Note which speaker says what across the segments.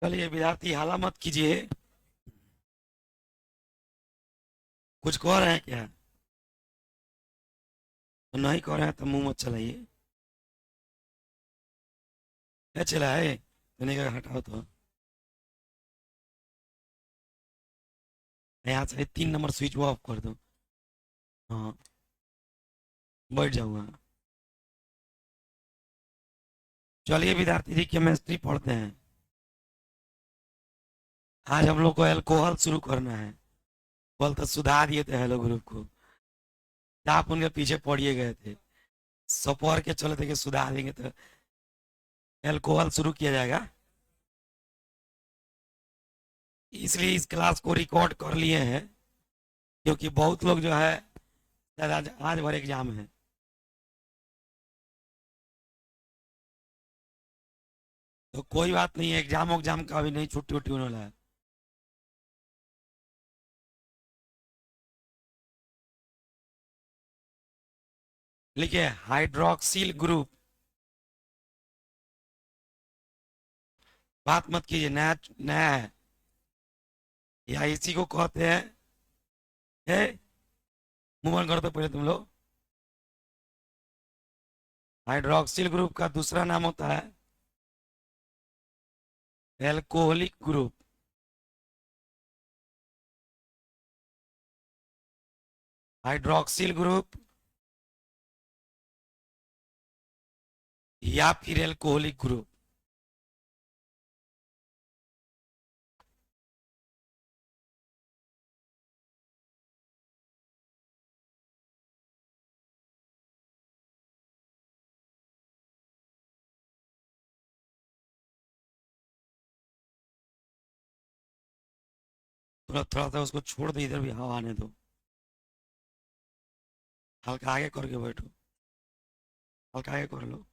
Speaker 1: चलिए विद्यार्थी हाला मत कीजिए। कुछ कह रहे हैं क्या? तो नहीं कह रहे हैं तो मुंह मत चलाइए। क्या चला है? मैंने कहा हटाओ तो। यहाँ से 3 नंबर स्विच ऑफ कर दो। हाँ, बैठ जाऊंगा। चलिए विद्यार्थी जी केमिस्ट्री पढ़ते हैं। आज हम लोग को अल्कोहल शुरू करना है। कल तो सुधार दिए थे हेलो ग्रुप को। आप उनके पीछे पड़िए गए थे। सब पढ़ के चले थे कि सुधार देंगे तो अल्कोहल शुरू किया जाएगा। इसलिए इस क्लास को रिकॉर्ड कर लिए हैं, क्योंकि बहुत लोग जो है शायद आज भर एग्जाम है। तो कोई बात नहीं है, एग्जाम एग्जाम का अभी नहीं, छुट्टी उट्टी होने वाला है। लिखिए हाइड्रोक्सिल ग्रुप। बात मत कीजिए, नया नया है या इसी को कहते हैं। मुंह बंद कर दो पहले तुम लोग। हाइड्रोक्सिल ग्रुप का दूसरा नाम होता है एल्कोहलिक ग्रुप। हाइड्रोक्सिल ग्रुप या फिर एल्कोहलिक ग्रुप। थोड़ा थोड़ा सा उसको छोड़ दो, इधर भी हवा आने दो। हल्का आगे करके बैठो, हल्का आगे कर लो।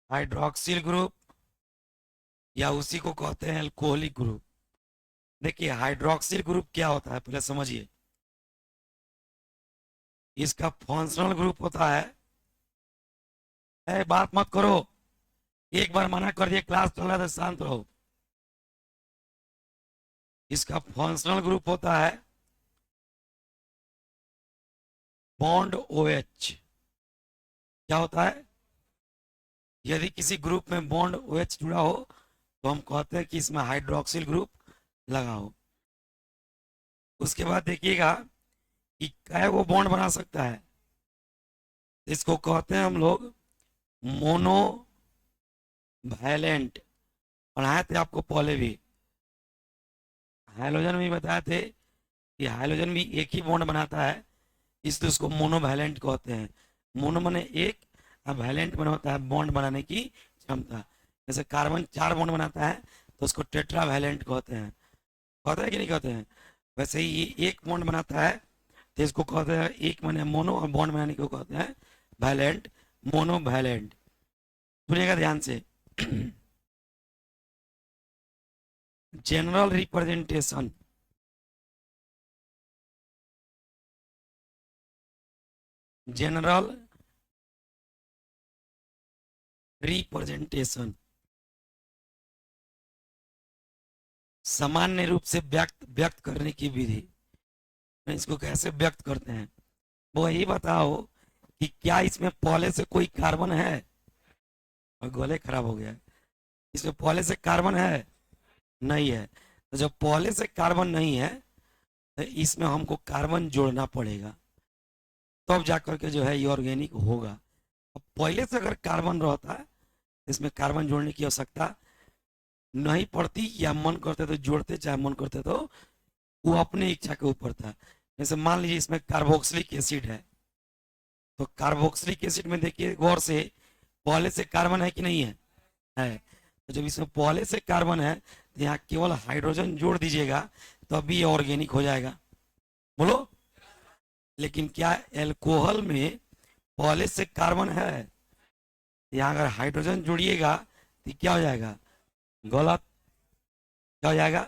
Speaker 1: हाइड्रोक्सिल ग्रुप या उसी को कहते हैं एल्कोहलिक ग्रुप। देखिए हाइड्रोक्सिल ग्रुप क्या होता है पहले समझिए। इसका फंक्शनल ग्रुप होता है। बात मत करो, एक बार मना कर दिए, क्लास चल रहा है तो शांत रहो। इसका फंक्शनल ग्रुप होता है बॉन्ड ओएच। क्या होता है? यदि किसी ग्रुप में बॉन्ड ओएच जुड़ा हो तो हम कहते हैं कि इसमें हाइड्रोक्सिल ग्रुप लगा हो। उसके बाद देखिएगा कि कै वो बॉन्ड बना सकता है। इसको कहते हैं हम लोग मोनो वैलेंट। पढ़ाए थे आपको पहले भी। हाइड्रोजन भी बताए थे कि हाइड्रोजन भी एक ही बॉन्ड बनाता है, इसलिए उसको मोनोवैलेंट कहते हैं। मोनो माने एक, और वैलेंट माने होता है बॉन्ड बनाने की क्षमता। जैसे कार्बन 4 बॉन्ड बनाता है तो उसको टेट्रा वैलेंट कहते हैं। कहते हैं कि नहीं कहते हैं? वैसे ही ये एक बॉन्ड बनाता है तो इसको कहते हैं, एक माने मोनो, और बॉन्ड बनाने को कहते हैं वैलेंट, मोनो वैलेंट। सुनिएगा ध्यान से। General representation. जनरल रिप्रेजेंटेशन सामान्य रूप से व्यक्त व्यक्त करने की विधि। इसको कैसे व्यक्त करते हैं वो यही बताओ कि क्या इसमें पहले से कोई कार्बन है? और गले खराब हो गया है। इसमें पहले से कार्बन है? नहीं है। तो जब पहले से कार्बन नहीं है तो इसमें हमको कार्बन जोड़ना पड़ेगा, तब जाकर के जो है ये ऑर्गेनिक होगा। अब पहले से अगर कार्बन रहता है तो इसमें कार्बन जोड़ने की आवश्यकता नहीं पड़ती, या मन करते तो जोड़ते, चाहे मन करते तो वो अपनी इच्छा के ऊपर था। जैसे मान लीजिए इसमें कार्बोक्सिलिक एसिड है, तो कार्बोक्सिलिक एसिड में देखिए गौर से, पहले से कार्बन है कि नहीं है? है। तो जब इसमें पहले से कार्बन है तो यहाँ केवल हाइड्रोजन जोड़ दीजिएगा तो अभी ये ऑर्गेनिक हो जाएगा। बोलो। लेकिन क्या एल्कोहल में पहले से कार्बन है? यहाँ अगर हाइड्रोजन जोड़िएगा तो क्या हो जाएगा? गलत। क्या हो जाएगा?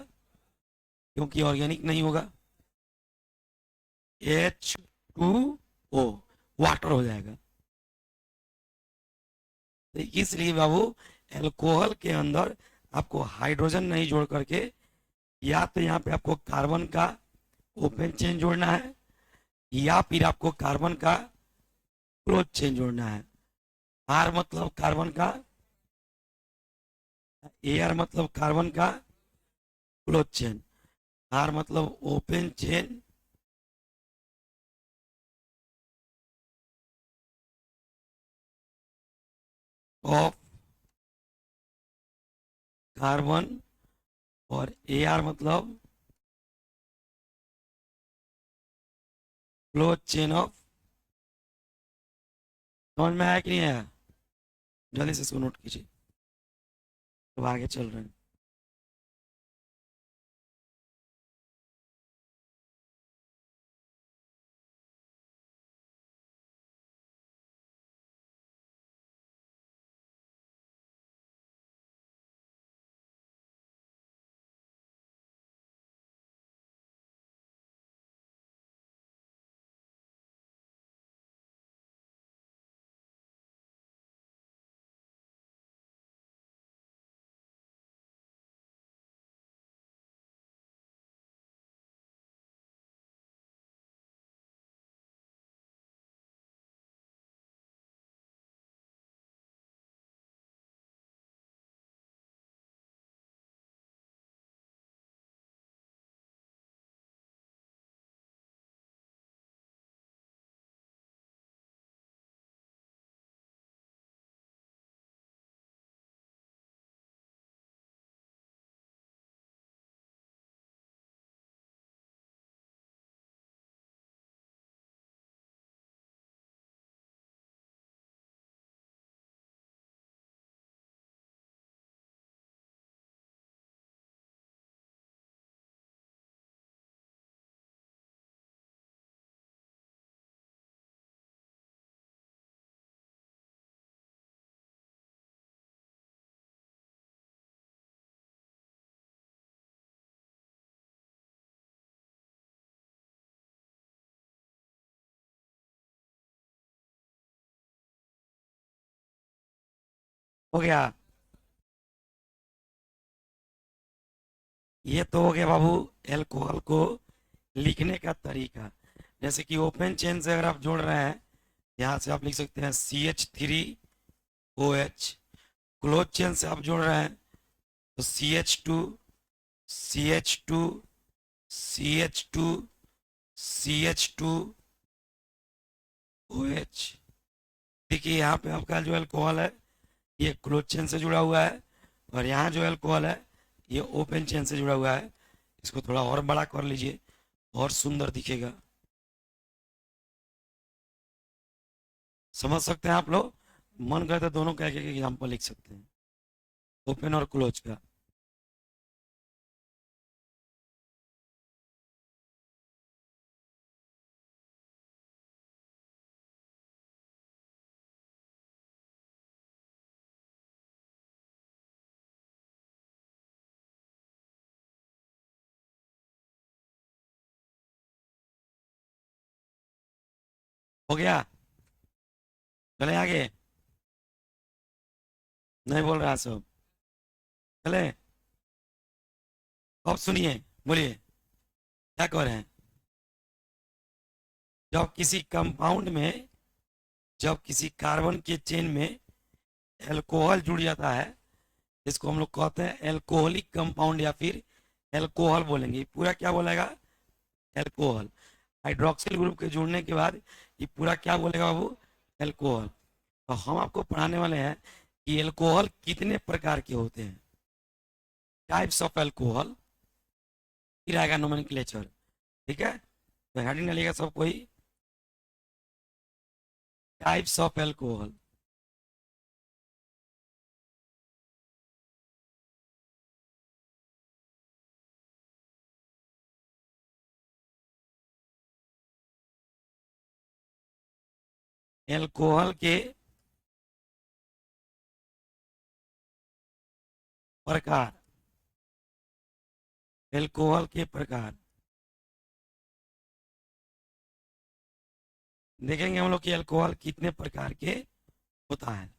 Speaker 1: क्योंकि ऑर्गेनिक नहीं होगा, H2O वाटर हो जाएगा। तो इसलिए बाबू एल्कोहल के अंदर आपको हाइड्रोजन नहीं जोड़ करके या तो यहाँ पे आपको कार्बन का ओपन चेन जोड़ना है या फिर आपको कार्बन का क्लोज चेन जोड़ना है। आर मतलब कार्बन का, एआर मतलब कार्बन का क्लोज चेन, आर मतलब ओपन चेन ऑफ कार्बन, और एआर मतलब क्लोज चेन ऑफ। समझ में आया कि नहीं आया? जल्दी से इसको नोट कीजिए, तो आगे चल रहे हैं। हो गया? ये तो हो गया बाबू एल्कोहल को लिखने का तरीका। जैसे कि ओपन चेन से अगर आप जोड़ रहे हैं, यहाँ से आप लिख सकते हैं CH3OH। क्लोज चेन से आप जोड़ रहे हैं तो CH2 CH2 CH2 OH। देखिए यहाँ पे आपका जो अल्कोहल है ये क्लोज चेन से जुड़ा हुआ है, और यहाँ जो अल्कोहल है ये ओपन चेन से जुड़ा हुआ है। इसको थोड़ा और बड़ा कर लीजिए, और सुंदर दिखेगा। समझ सकते हैं आप लोग? मन करे तो दोनों का एक एक एग्जाम्पल लिख सकते हैं, ओपन और क्लोज का। हो गया? चले आगे? नहीं बोल रहा सब? चले? अब सुनिए, बोलिए क्या कह रहे हैं। जब किसी कंपाउंड में, जब किसी कार्बन के चेन में एल्कोहल जुड़ जाता है, इसको हम लोग कहते हैं एल्कोहलिक कंपाउंड, या फिर एल्कोहल बोलेंगे। पूरा क्या बोलेगा? एल्कोहल। हाइड्रोक्सिल ग्रुप के जुड़ने के बाद ये पूरा क्या बोलेगा बाबू? एल्कोहल। तो हम आपको पढ़ाने वाले हैं कि एल्कोहल कितने प्रकार के होते हैं, टाइप्स ऑफ एल्कोहल। फिर आएगा नोमेनक्लेचर। ठीक है, तो हेडिंग डालिएगा सब कोई, टाइप्स ऑफ एल्कोहल। एल्कोहल के प्रकार। एल्कोहल के प्रकार देखेंगे हम लोग कि अल्कोहल कितने प्रकार के होता है।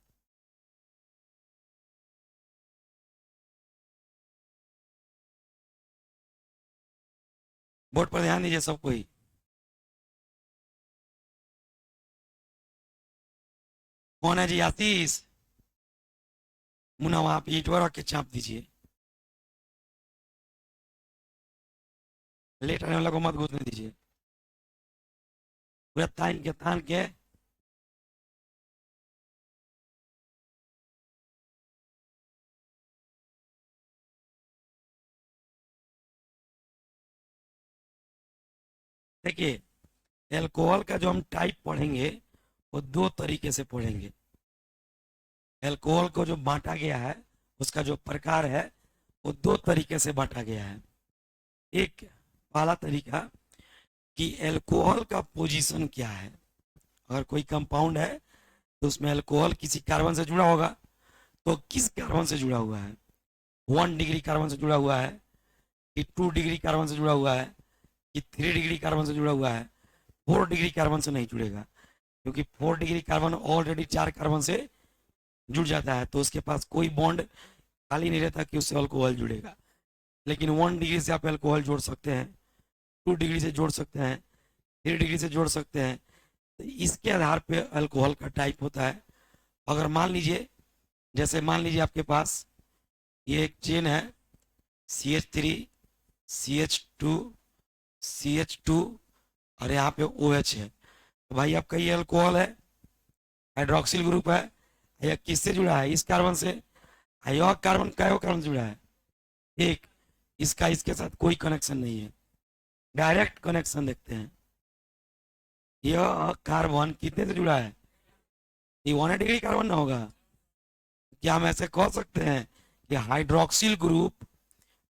Speaker 1: बोर्ड पर ध्यान दीजिए सब कोई। कौन है जी? आशीष, मुन्ना वहां पे ईट पर रख के चाप दीजिए। लेट आने वाला को मत घुसने दीजिए, पूरा तान के। देखिए, एल्कोहल का जो हम टाइप पढ़ेंगे वो दो तरीके से पढ़ेंगे। एल्कोहल को जो बांटा गया है, उसका जो प्रकार है वो दो तरीके से बांटा गया है। एक पहला तरीका कि एल्कोहल का पोजीशन क्या है। अगर कोई कंपाउंड है तो उसमें एल्कोहल किसी कार्बन से जुड़ा होगा, तो किस कार्बन से जुड़ा हुआ है? 1 डिग्री कार्बन से जुड़ा हुआ है, कि 2 डिग्री कार्बन से जुड़ा हुआ है, कि 3 डिग्री कार्बन से जुड़ा हुआ है? 4 डिग्री कार्बन से नहीं जुड़ेगा, क्योंकि 4 डिग्री कार्बन ऑलरेडी 4 कार्बन से जुड़ जाता है, तो उसके पास कोई बॉन्ड खाली नहीं रहता कि उससे अल्कोहल जुड़ेगा। लेकिन 1 डिग्री से आप अल्कोहल जोड़ सकते हैं, 2 डिग्री से जोड़ सकते हैं, 3 डिग्री से जोड़ सकते हैं। तो इसके आधार पे अल्कोहल का टाइप होता है। अगर मान लीजिए, जैसे मान लीजिए आपके पास ये एक चेन है, CH3 CH2 CH2 और यहाँ पे OH है, तो भाई आपका ये अल्कोहल है, हाइड्रोक्सिल ग्रुप है। यह किससे जुड़ा है? इस कार्बन से। यह कार्बन क्या कार्बन से जुड़ा है? एक। इसका इसके साथ कोई कनेक्शन नहीं है, डायरेक्ट कनेक्शन देखते हैं। यह कार्बन कितने से जुड़ा है? ये 1 डिग्री कार्बन ना होगा? क्या हम ऐसे कह सकते हैं कि हाइड्रोक्सिल ग्रुप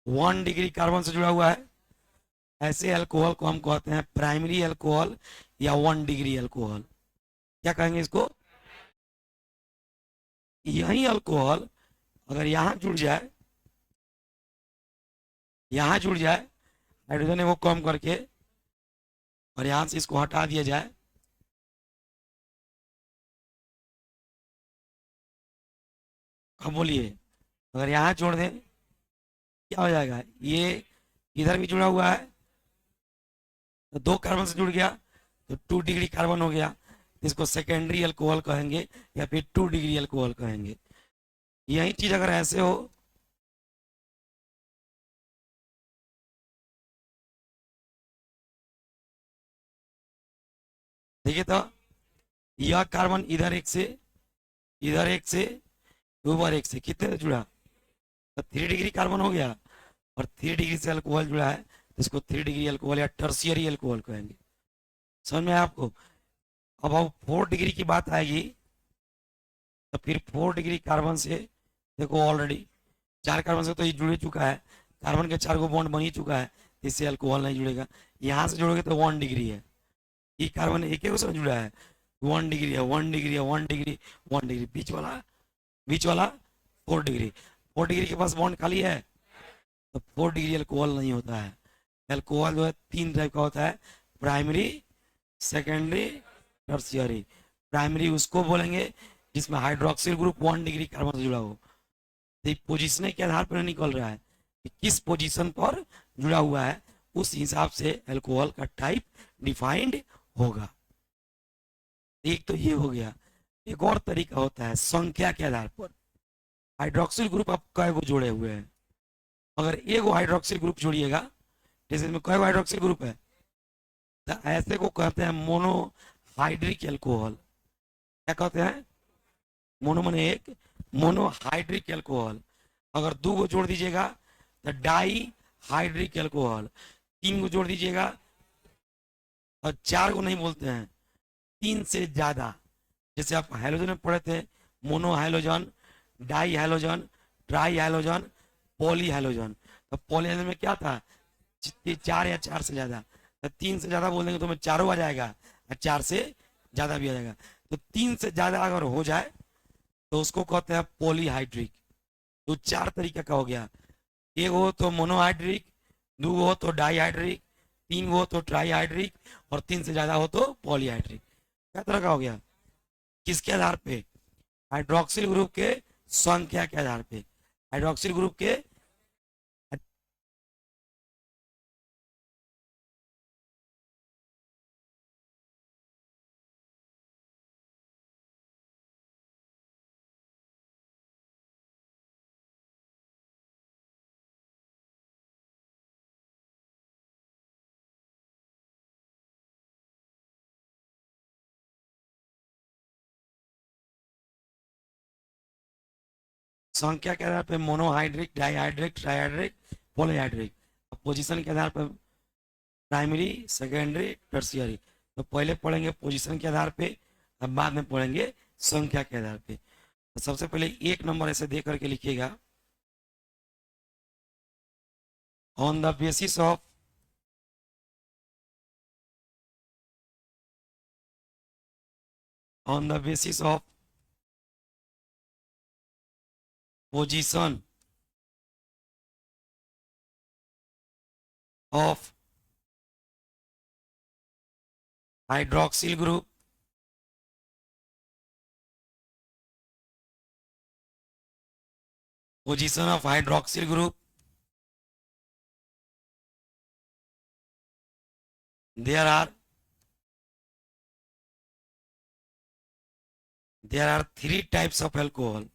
Speaker 1: 1 डिग्री कार्बन से जुड़ा हुआ है? ऐसे अल्कोहल को हम कहते हैं प्राइमरी अल्कोहल या 1 डिग्री अल्कोहल। क्या कहेंगे इसको? यही अल्कोहल अगर यहां जुड़ जाए, हाइड्रोजन को कम करके, और यहां से इसको हटा दिया जाए, अब बोलिए, अगर यहां जोड़ दें क्या हो जाएगा? ये इधर भी जुड़ा हुआ है, तो 2 कार्बन से जुड़ गया, तो 2 डिग्री कार्बन हो गया। इसको सेकेंडरी अल्कोहल कहेंगे या फिर 2 डिग्री अल्कोहल कहेंगे। यही चीज अगर ऐसे हो, देखिए तो यह कार्बन इधर एक से ऊपर एक से कितने से जुड़ा? तो 3 डिग्री कार्बन हो गया, और 3 डिग्री से अल्कोहल जुड़ा है, तो इसको 3 डिग्री अल्कोहल या टर्शियरी अल्कोहल कहेंगे। समझ में आया आपको? अब 4 डिग्री की बात आएगी, तो फिर 4 डिग्री कार्बन से देखो ऑलरेडी 4 कार्बन से तो ये जुड़ चुका है, कार्बन के 4 बॉन्ड बन ही चुका है, इससे अल्कोहल नहीं जुड़ेगा। यहाँ से जोड़ोगे तो 1 डिग्री है, ये कार्बन एक एक से जुड़ा है, 1 डिग्री है, 1 डिग्री है, 1 डिग्री, 1 डिग्री, बीच वाला 4 डिग्री। 4 डिग्री के पास बॉन्ड खाली है, तो 4 डिग्री अल्कोहल नहीं होता है। अल्कोहल जो है 3 टाइप का होता है, प्राइमरी, सेकेंडरी, टर्शियरी। प्राइमरी उसको बोलेंगे जिसमें हाइड्रोक्सिल ग्रुप 1 डिग्री कार्बन से जुड़ा हो। तो पोजिशन के आधार पर निकल रहा है कि किस पोजीशन पर जुड़ा हुआ है, उस हिसाब से अल्कोहल का टाइप डिफाइंड होगा। एक तो ये हो गया। एक और तरीका होता है संख्या के आधार पर। हाइड्रोक्सिल ग्रुप आप कै गो जोड़े हुए हैं? अगर एक हाइड्रोक्सिल ग्रुप जोड़िएगा, जैसे इसमें कै हाइड्रोक्सिल ग्रुप है, तो ऐसे को कहते हैं मोनोहाइड्रिक अल्कोहल। क्या कहते हैं? मोनो माने एक, मोनोहाइड्रिक अल्कोहल। अगर 2 को जोड़ दीजिएगा तो डाई हाइड्रिक अल्कोहल। 3 को जोड़ दीजिएगा, और 4 को नहीं बोलते हैं, 3 से ज्यादा। जैसे आप हाइड्रोजन में पढ़े थे, mono hydrogen, di hydrogen, try hydrogen, poly hydrogen. तो पॉली हाइड्रोजन में क्या था? 4 या 4 से ज्यादा। तो 3 से ज्यादा बोल देंगे तो में चारों आ जाएगा, और 4 से ज्यादा भी आ जाएगा। तो 3 से ज्यादा अगर हो जाए तो उसको कहते हैं पॉलीहाइड्रिक। तो 4 तरीके का हो गया। एक हो तो मोनोहाइड्रिक, दो हो तो डाईहाइड्रिक, तीन हो तो ट्राईहाइड्रिक, और तीन से ज्यादा हो तो पॉलीहाइड्रिक। क्या तरह का हो गया? किसके आधार पे? हाइड्रोक्सिल ग्रुप के संख्या के आधार पे। हाइड्रोक्सिल ग्रुप के संख्या के आधार पे monohydric, dihydric, trihydric, polyhydric. Position के आधार पर प्राइमरी, सेकेंडरी, टर्शियरी। तो पहले पढ़ेंगे पोजीशन के आधार पे, अब बाद में पढ़ेंगे संख्या के आधार पे। तो सबसे पहले एक नंबर ऐसे दे करके लिखिएगा, on the basis of on the basis of position of hydroxyl group, position of hydroxyl group, there are three types of alcohol.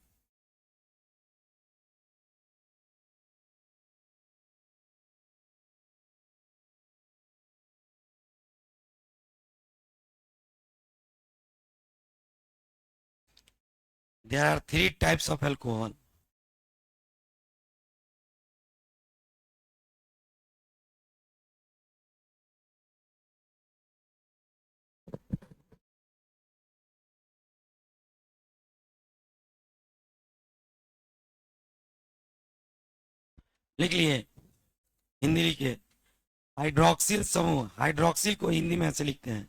Speaker 1: There are three types of alcohol. लिख लिए? हिंदी लिखिए। हाइड्रोक्सिल समूह, हाइड्रोक्सिल को हिंदी में ऐसे लिखते हैं,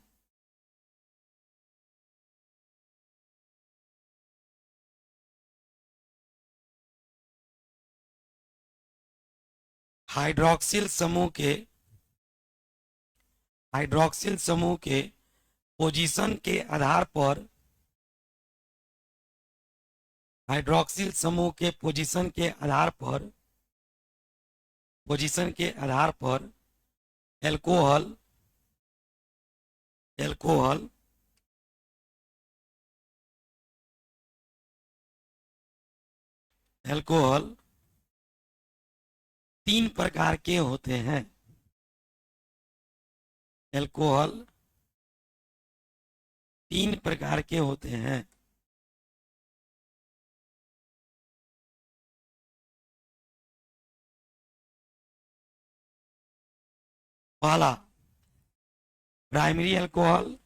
Speaker 1: हाइड्रोक्सिल समूह के, हाइड्रोक्सिल समूह के पोजीशन के आधार पर, हाइड्रोक्सिल समूह के पोजीशन के आधार पर, पोजीशन के आधार पर एल्कोहल, एल्कोहल एल्कोहल तीन प्रकार के होते हैं। एल्कोहल तीन प्रकार के होते हैं। पहला प्राइमरी अल्कोहल,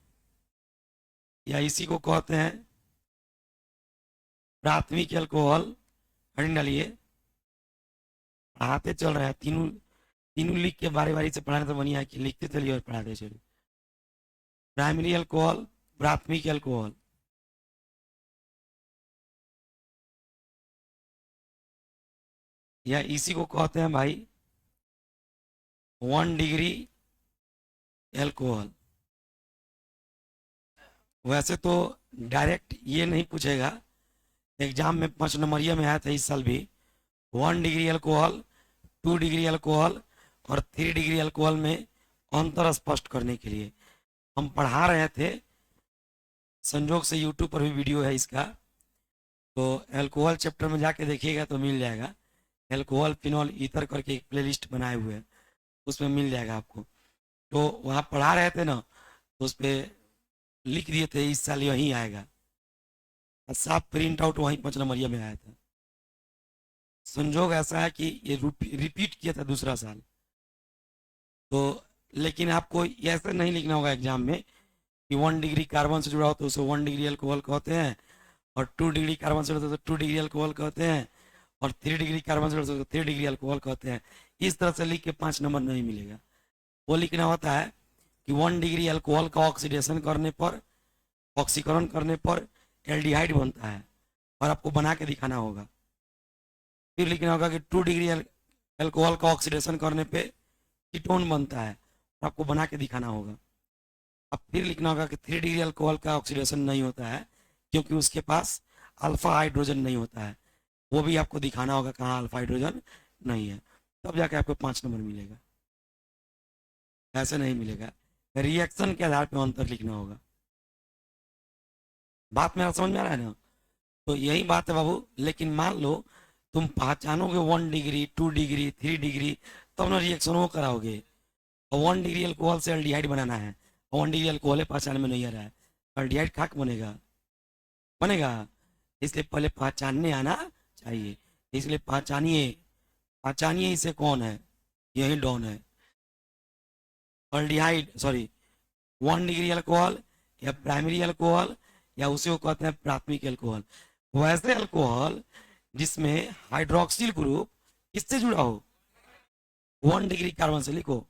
Speaker 1: या इसी को कहते हैं प्राथमिक अल्कोहल। हेडिंग डालिए, पढ़ाते चल रहे हैं, तीनों तीनों लिख के बारी बारी से पढ़ाने तो बढ़िया है कि लिखते चलिए और पढ़ाते चलिए। प्राइमरी अल्कोहल, प्राथमिक अल्कोहल। या इसी को कहते हैं भाई 1 डिग्री एल्कोहल। वैसे तो डायरेक्ट ये नहीं पूछेगा, एग्जाम में 5 नंबरिया में आया था इस साल भी। 1 डिग्री अल्कोहल, 2 डिग्री अल्कोहल और 3 डिग्री अल्कोहल में अंतर स्पष्ट करने के लिए हम पढ़ा रहे थे। संजोग से यूट्यूब पर भी वीडियो है इसका, तो एल्कोहल चैप्टर में जाके देखिएगा तो मिल जाएगा। एल्कोहल, फिनॉल, ईथर करके एक प्लेलिस्ट बनाए हुए हैं, उसमें मिल जाएगा आपको। तो वहाँ पढ़ा रहे थे ना, तो उस पर लिख दिए थे इस साल यही आएगा, साफ प्रिंट आउट वहीं 5 नंबरिया में आया था। संजोग ऐसा है कि ये रिपीट किया था दूसरा साल, तो लेकिन आपको ऐसे नहीं लिखना होगा एग्जाम में कि 1 डिग्री कार्बन से जुड़ा हो तो उसे 1 डिग्री अल्कोहल कहते हैं, और 2 डिग्री कार्बन से जुड़ा हो तो 2 डिग्री अल्कोहल कहते हैं, और 3 डिग्री कार्बन से जुड़ा हो तो 3 डिग्री अल्कोहल कहते हैं। इस तरह से लिख के 5 नंबर नहीं मिलेगा। वो लिखना होता है कि 1 डिग्री अल्कोहल का ऑक्सीडेशन करने पर, ऑक्सीकरण करने पर एल्डिहाइड बनता है, और आपको बना के दिखाना होगा। फिर लिखना होगा कि 2 डिग्री अल्कोहल का ऑक्सीडेशन करने पे कीटोन बनता है, और आपको बना के दिखाना होगा। अब फिर लिखना होगा कि 3 डिग्री अल्कोहल का ऑक्सीडेशन नहीं होता है क्योंकि उसके पास अल्फा हाइड्रोजन नहीं होता है। वो भी आपको दिखाना होगा कहाँ अल्फा हाइड्रोजन नहीं है, तब जाके आपको 5 नंबर मिलेगा, ऐसे नहीं मिलेगा। रिएक्शन के आधार पर अंतर लिखना होगा। बात मेरा समझ में आ रहा है ना? तो यही बात है बाबू। लेकिन मान लो तुम पहचानोगे 1 डिग्री 2 डिग्री 3 डिग्री, तब ना रिएक्शन वो कराओगे। और 1 डिग्री अल्कोहल से अल्डिहाइड बनाना है, और 1 डिग्री अल्कोहल पहचान में नहीं आ रहा है, अल्डिहाइड खाक बनेगा? बनेगा? इसलिए पहले पहचानने आना चाहिए। इसलिए पहचानिए, पहचानिए इसे कौन है, यही डॉन है। अल्डिहाइड सॉरी 1 डिग्री अल्कोहल या प्राइमरी अल्कोहल, या उसे वो कहते हैं प्राथमिक अल्कोहल। वैसे अल्कोहल जिसमें हाइड्रोक्सिल ग्रुप किससे जुड़ा हो, 1 डिग्री कार्बन से लिखो।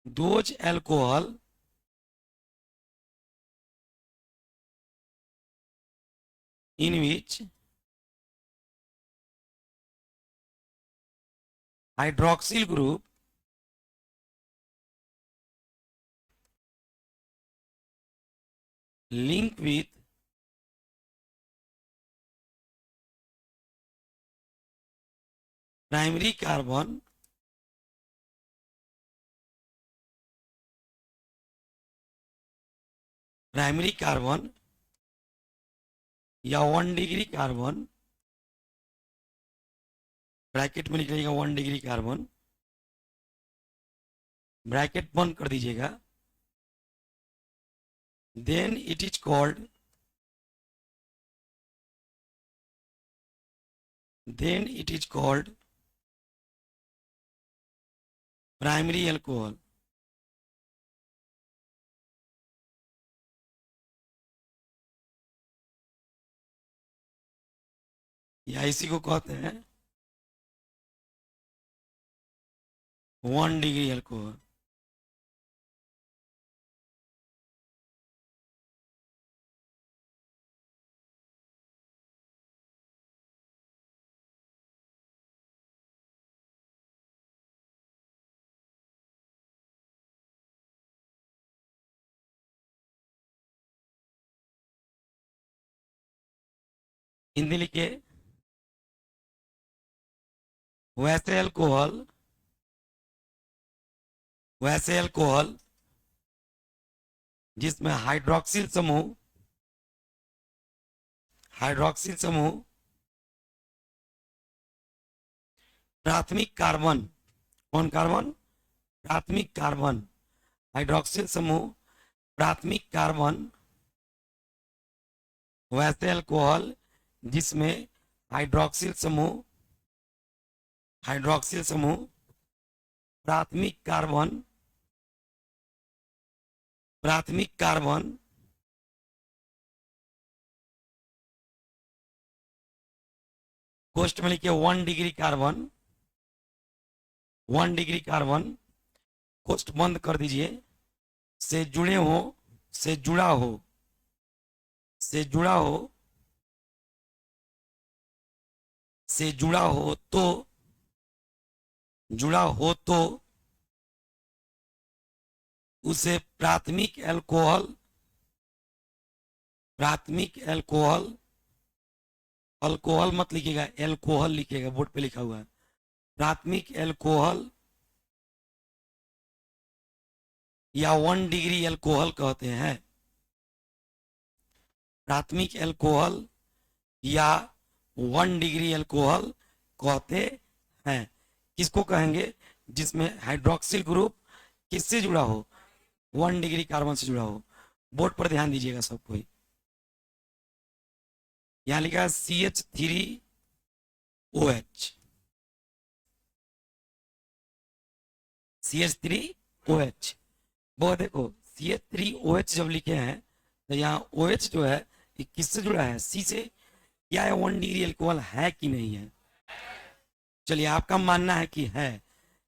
Speaker 1: Those alcohol in which hydroxyl group link with primary carbon या 1 डिग्री कार्बन, ब्रैकेट में लिख लीजिएगा 1 डिग्री कार्बन, ब्रैकेट बंद कर दीजिएगा। Then it is called primary alcohol. या इसी को कहते हैं 1 डिग्री अल्कोहल। हिंदी लिखिए, वैसे अल्कोहल जिसमें हाइड्रोक्सिल समूह प्राथमिक कार्बन, कौन कार्बन, प्राथमिक कार्बन, हाइड्रोक्सिल समूह प्राथमिक कार्बन, वैसे अल्कोहल जिसमें हाइड्रोक्सिल समूह प्राथमिक कार्बन कोष्ठ में लिखिए 1 डिग्री कार्बन, 1 डिग्री कार्बन, कोष्ठ बंद कर दीजिए, से जुड़े हो, से जुड़ा हो, से जुड़ा हो, से जुड़ा हो तो, जुड़ा हो तो उसे प्राथमिक अल्कोहल, अल्कोहल मत लिखिएगा, एल्कोहल लिखिएगा, बोर्ड पे लिखा हुआ है प्राथमिक अल्कोहल या 1 डिग्री अल्कोहल कहते हैं। प्राथमिक अल्कोहल या 1 डिग्री अल्कोहल कहते हैं। किसको कहेंगे, जिसमें हाइड्रोक्सिल ग्रुप किससे जुड़ा हो, 1 डिग्री कार्बन से जुड़ा हो। बोर्ड पर ध्यान दीजिएगा सब कोई। यहां लिखा है CH3OH, CH3OH। वो देखो CH3OH जब लिखे हैं तो यहाँ OH जो है किससे जुड़ा है, C से। क्या है 1 डिग्री अल्कोहल है कि नहीं है? चलिए आपका मानना है कि है,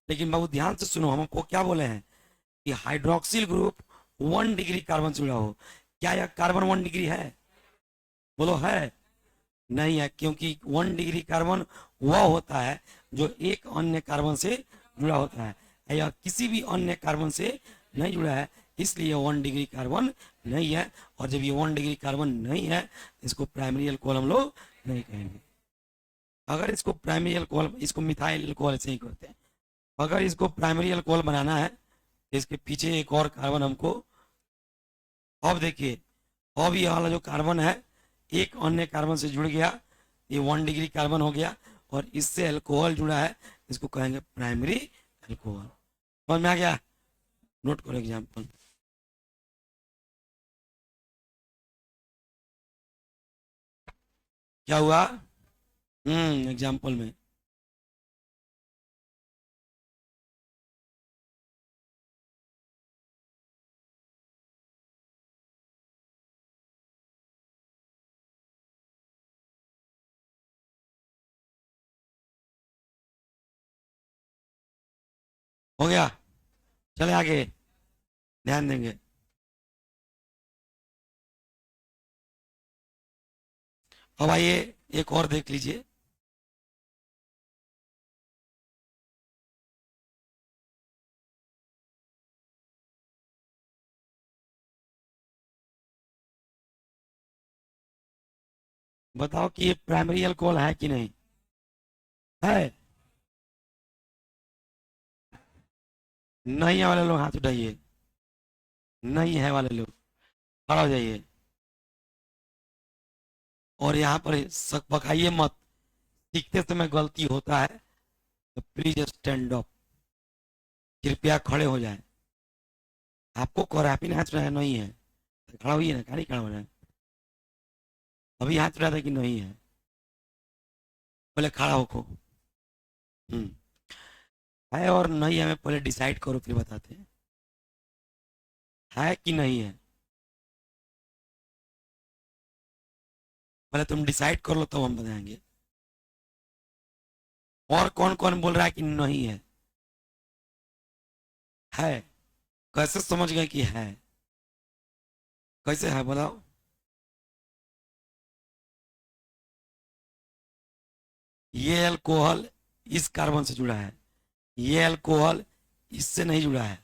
Speaker 1: लेकिन बाबू ध्यान से सुनो, हम आपको क्या बोले हैं कि हाइड्रोक्सिल ग्रुप 1 डिग्री कार्बन से जुड़ा हो। क्या यह कार्बन 1 डिग्री है? बोलो है? नहीं है, क्योंकि 1 डिग्री कार्बन वह होता है जो एक अन्य कार्बन से जुड़ा होता है या किसी भी अन्य कार्बन से नहीं जुड़ा है, इसलिए 1 डिग्री कार्बन नहीं है। और जब ये 1 डिग्री कार्बन नहीं है, इसको प्राइमरी अल्कोहल हम लोग नहीं कहेंगे। अगर इसको प्राइमरी अल्कोहल, इसको मिथाइल अल्कोहल से ही करते हैं। अगर इसको प्राइमरी अल्कोहल बनाना है तो इसके पीछे एक और कार्बन हमको, अब देखिए, अब ये वाला जो कार्बन है एक अन्य कार्बन से जुड़ गया, ये 1 डिग्री कार्बन हो गया और इससे अल्कोहल जुड़ा है, इसको कहेंगे प्राइमरी अल्कोहल। समझ में आ गया? नोट करो एग्जाम्पल। क्या हुआ? एग्जाम्पल में हो गया। चले आगे, ध्यान देंगे। अब आइए एक और देख लीजिए। बताओ कि ये प्राइमरी अल्कोहल है कि नहीं है? नहीं है वाले लोग हाथ उठाइए। नहीं है वाले लोग खड़ा हो जाइए। और यहाँ पर शक पकाइए मत, सीखते समय गलती होता है तो प्लीज स्टैंड अप, कृपया खड़े हो जाए। आपको कोरापी हाथ उठाया नहीं है तो खड़ा होइए ना, खाली खड़ा हो जाए। अभी हाथ उठाया था कि नहीं है? पहले खड़ा होको। हम्म है और नहीं है, हमें पहले डिसाइड करो फिर बताते हैं है कि नहीं है। पहले तुम डिसाइड कर लो तब हम बताएंगे। और कौन कौन बोल रहा है कि नहीं है? है? कैसे समझ गए कि है? कैसे है बताओ? ये अल्कोहल इस कार्बन से जुड़ा है, ये अल्कोहल इससे नहीं जुड़ा है।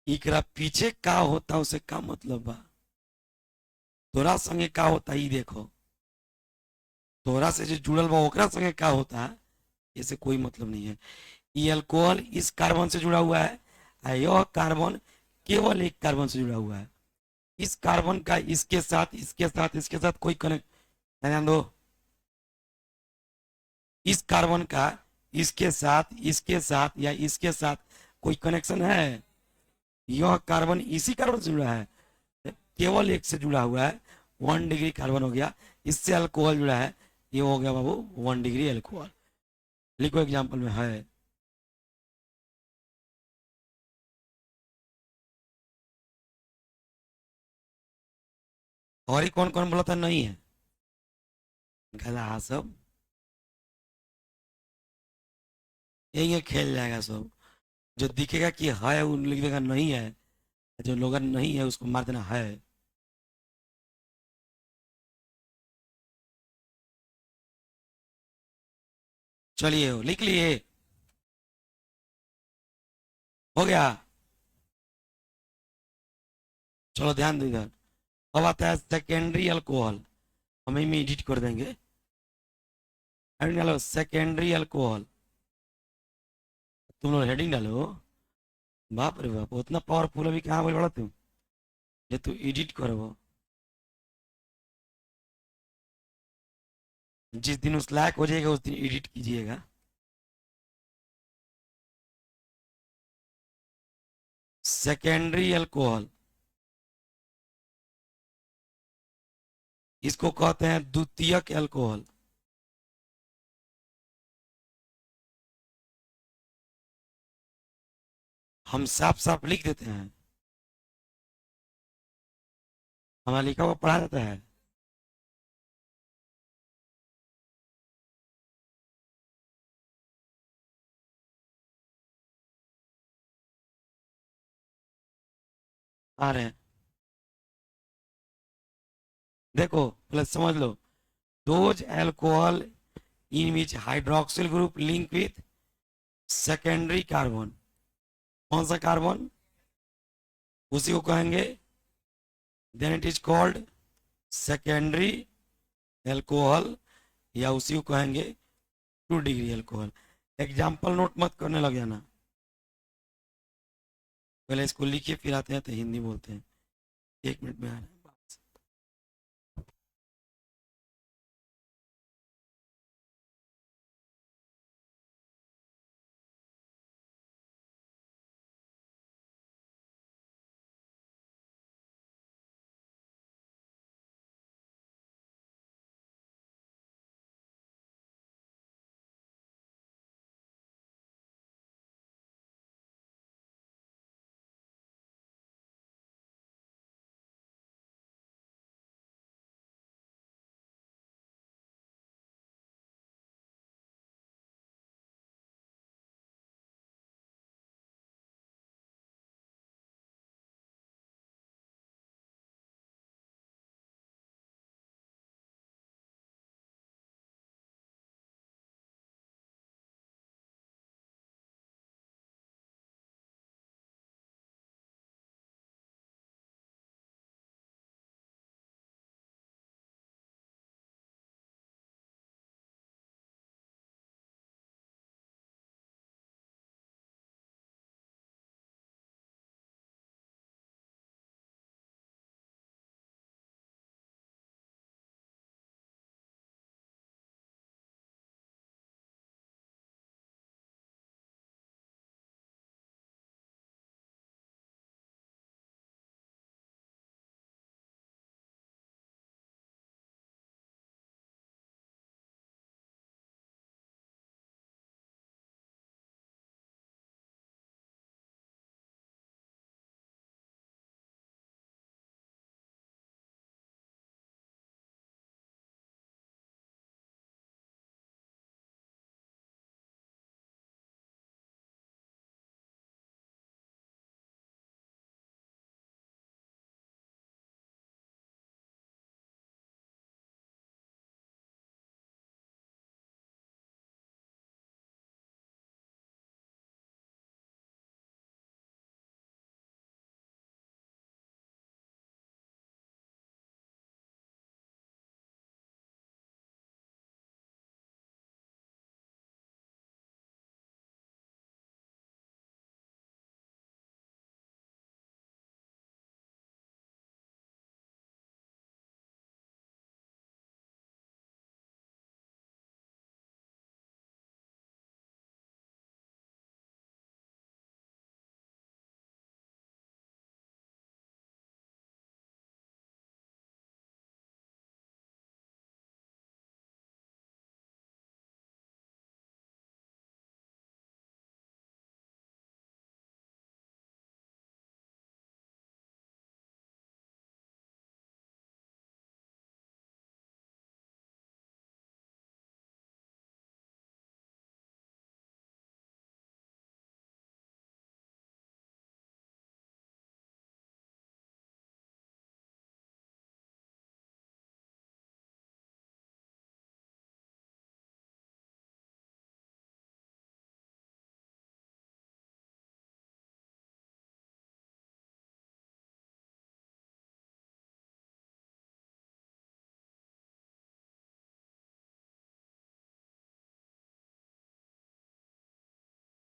Speaker 1: एकरा पीछे का होता उसे का मतलब बा? तोरा संगे का होता ही देखो, तोरा से जो जुड़ल बा ओकरा संगे का होता है, इसे कोई मतलब नहीं है। ये अल्कोहल इस कार्बन से जुड़ा हुआ है और यह कार्बन केवल एक कार्बन से जुड़ा हुआ है। इस कार्बन का इसके साथ इसके साथ इसके साथ कोई कनेक्ट, ध्यान दो, इस कार्बन का इसके साथ या इसके साथ कोई कनेक्शन है? यह कार्बन इसी कार्बन से जुड़ा है, केवल एक से जुड़ा हुआ है, 1 डिग्री कार्बन हो गया। इससे अल्कोहल जुड़ा है, ये हो गया बाबू 1 डिग्री अल्कोहल। लिखो एग्जाम्पल में है। और ही कौन कौन बोला था नहीं है? गधा सब, यही खेल जाएगा सब। जो दिखेगा कि है वो लिख देगा नहीं है, जो लोग नहीं है उसको मार देना है। चलिए लिख लिए, हो गया। चलो ध्यान दो इधर। अब आता है सेकेंडरी अल्कोहल, हम ही में एडिट कर देंगे। हेडिंग डालो सेकेंडरी अल्कोहल, तुम लोग हेडिंग डालो। बाप रे बाप, उतना पावरफुल अभी कहाँ बोल बड़ा तुम, ये तू एडिट करो। जिस दिन उस लायक हो जाएगा उस दिन एडिट कीजिएगा। सेकेंडरी अल्कोहल, इसको कहते हैं द्वितीयक अल्कोहल। हम साफ साफ लिख देते हैं, हमारा लिखा हुआ पढ़ा जाता है। आ रहे हैं, देखो प्लस समझ लो। Those alcohol in which hydroxyl group link with secondary carbon. कौन सा कार्बन? उसी को कहेंगे, then it is called secondary alcohol, या उसी को कहेंगे 2 डिग्री एल्कोहल। एग्जाम्पल नोट मत करने लग जाना, पहले इसको लिखिए फिर आते हैं तो हिंदी बोलते हैं। 1 मिनट में आ रहे हैं।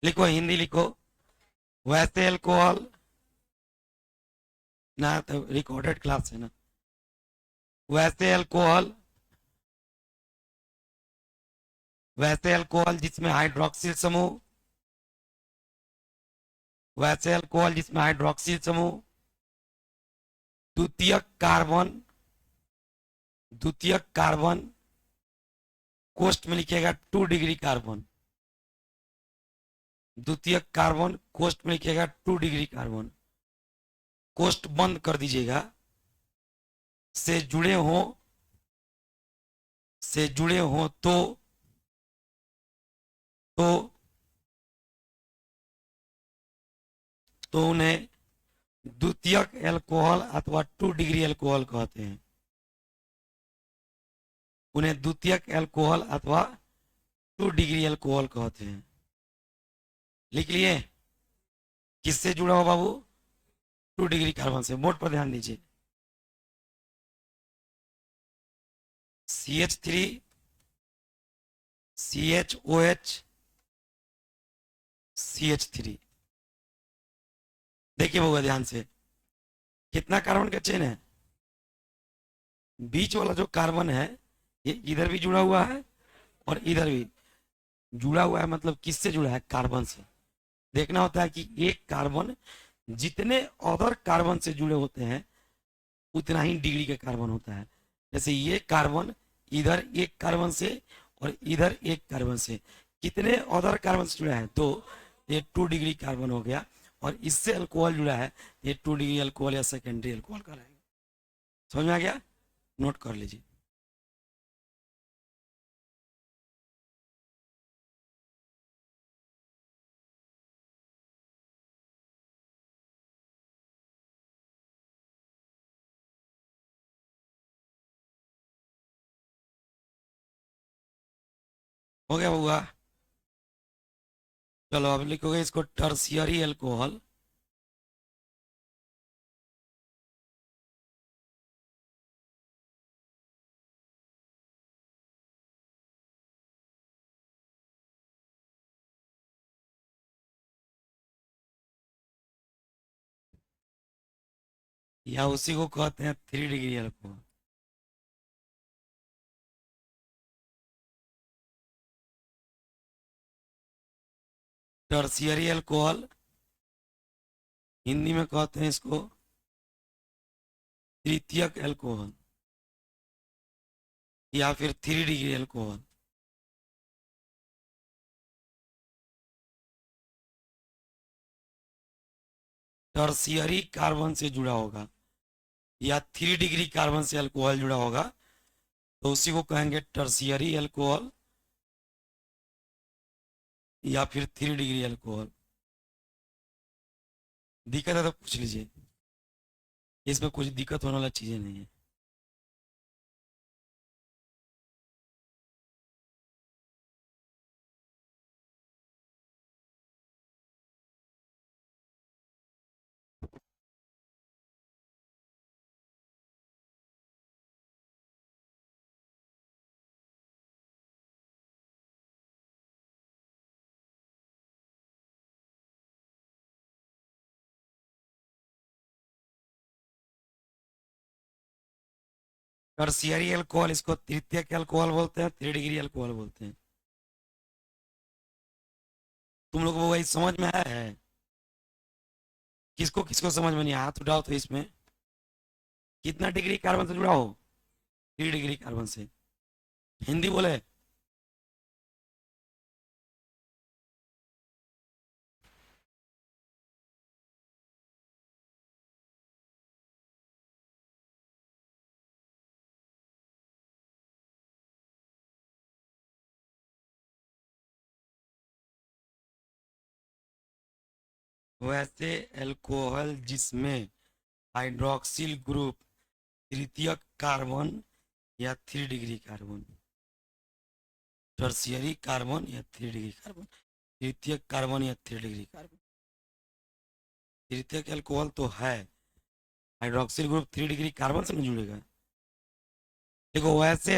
Speaker 1: लिखो, हिंदी लिखो। वैसे अल्कोहल ना, तो रिकॉर्डेड क्लास है ना। वैसे अल्कोहल, वैसे अल्कोहल जिसमें हाइड्रोक्सिल समूह, वैसे अल्कोहल जिसमें हाइड्रोक्सिल समूह द्वितीयक कार्बन, द्वितीयक कार्बन कोष्ठ में लिखिएगा 2 डिग्री कार्बन, द्वितीयक कार्बन कोष्ठ में लिखिएगा 2 डिग्री कार्बन, कोष्ठ बंद कर दीजिएगा, से जुड़े हो, से जुड़े हो तो उन्हें द्वितीयक एल्कोहल अथवा 2 डिग्री एल्कोहल कहते हैं। उन्हें द्वितीयक एल्कोहल अथवा टू डिग्री अल्कोहल कहते हैं। लिख लिए? किससे जुड़ा हो बाबू? 2 डिग्री कार्बन से। बोर्ड पर ध्यान दीजिए। CH3 CHOH CH3। देखिए बाबू ध्यान से, कितना कार्बन का चेन है? बीच वाला जो कार्बन है ये इधर भी जुड़ा हुआ है और इधर भी जुड़ा हुआ है। मतलब किससे जुड़ा है? कार्बन से। देखना होता है कि एक कार्बन जितने अदर कार्बन से जुड़े होते हैं उतना ही डिग्री का कार्बन होता है। जैसे ये कार्बन इधर एक कार्बन से और इधर एक कार्बन से कितने अदर कार्बन से जुड़ा है, तो ये 2 डिग्री कार्बन हो गया। और इससे अल्कोहल जुड़ा है, ये 2 डिग्री अल्कोहल या सेकेंडरी अल्कोहल कहलाएगा। समझ में आ गया? नोट कर लीजिए। हो गया हुआ? चलो अब लिखोगे इसको टर्शियरी अल्कोहल। या उसी को कहते हैं 3 degree alcohol. Tertiary alcohol Hindi में कहते हैं इसको तृतीयक अल्कोहल या फिर 3 डिग्री अल्कोहल। टर्शियरी कार्बन से जुड़ा होगा या 3 डिग्री कार्बन से अल्कोहल जुड़ा होगा तो उसी को कहेंगे टर्शियरी अल्कोहल या फिर 3 डिग्री अल्कोहल। दिक्कत है तो पूछ लीजिए, इसमें कुछ दिक्कत होने वाला चीजें नहीं है। टर्शियरी अल्कोहल इसको तृतीयक अल्कोहल बोलते हैं, 3 डिग्री अल्कोहल बोलते हैं। तुम लोग वो वही समझ में आया है? किसको किसको समझ में नहीं आया? हाथ उठाओ तो इसमें कितना डिग्री कार्बन से जुड़ा हो? 3 डिग्री कार्बन से। हिंदी बोले? वैसे अल्कोहल जिसमें हाइड्रोक्सिल ग्रुप तृतीयक कार्बन या 3 डिग्री कार्बन, टर्शियरी कार्बन या 3 डिग्री कार्बन, तृतीयक कार्बन या 3 डिग्री कार्बन। तृतीयक अल्कोहल तो है, हाइड्रोक्सिल ग्रुप 3 डिग्री कार्बन से नहीं जुड़ेगा। देखो वैसे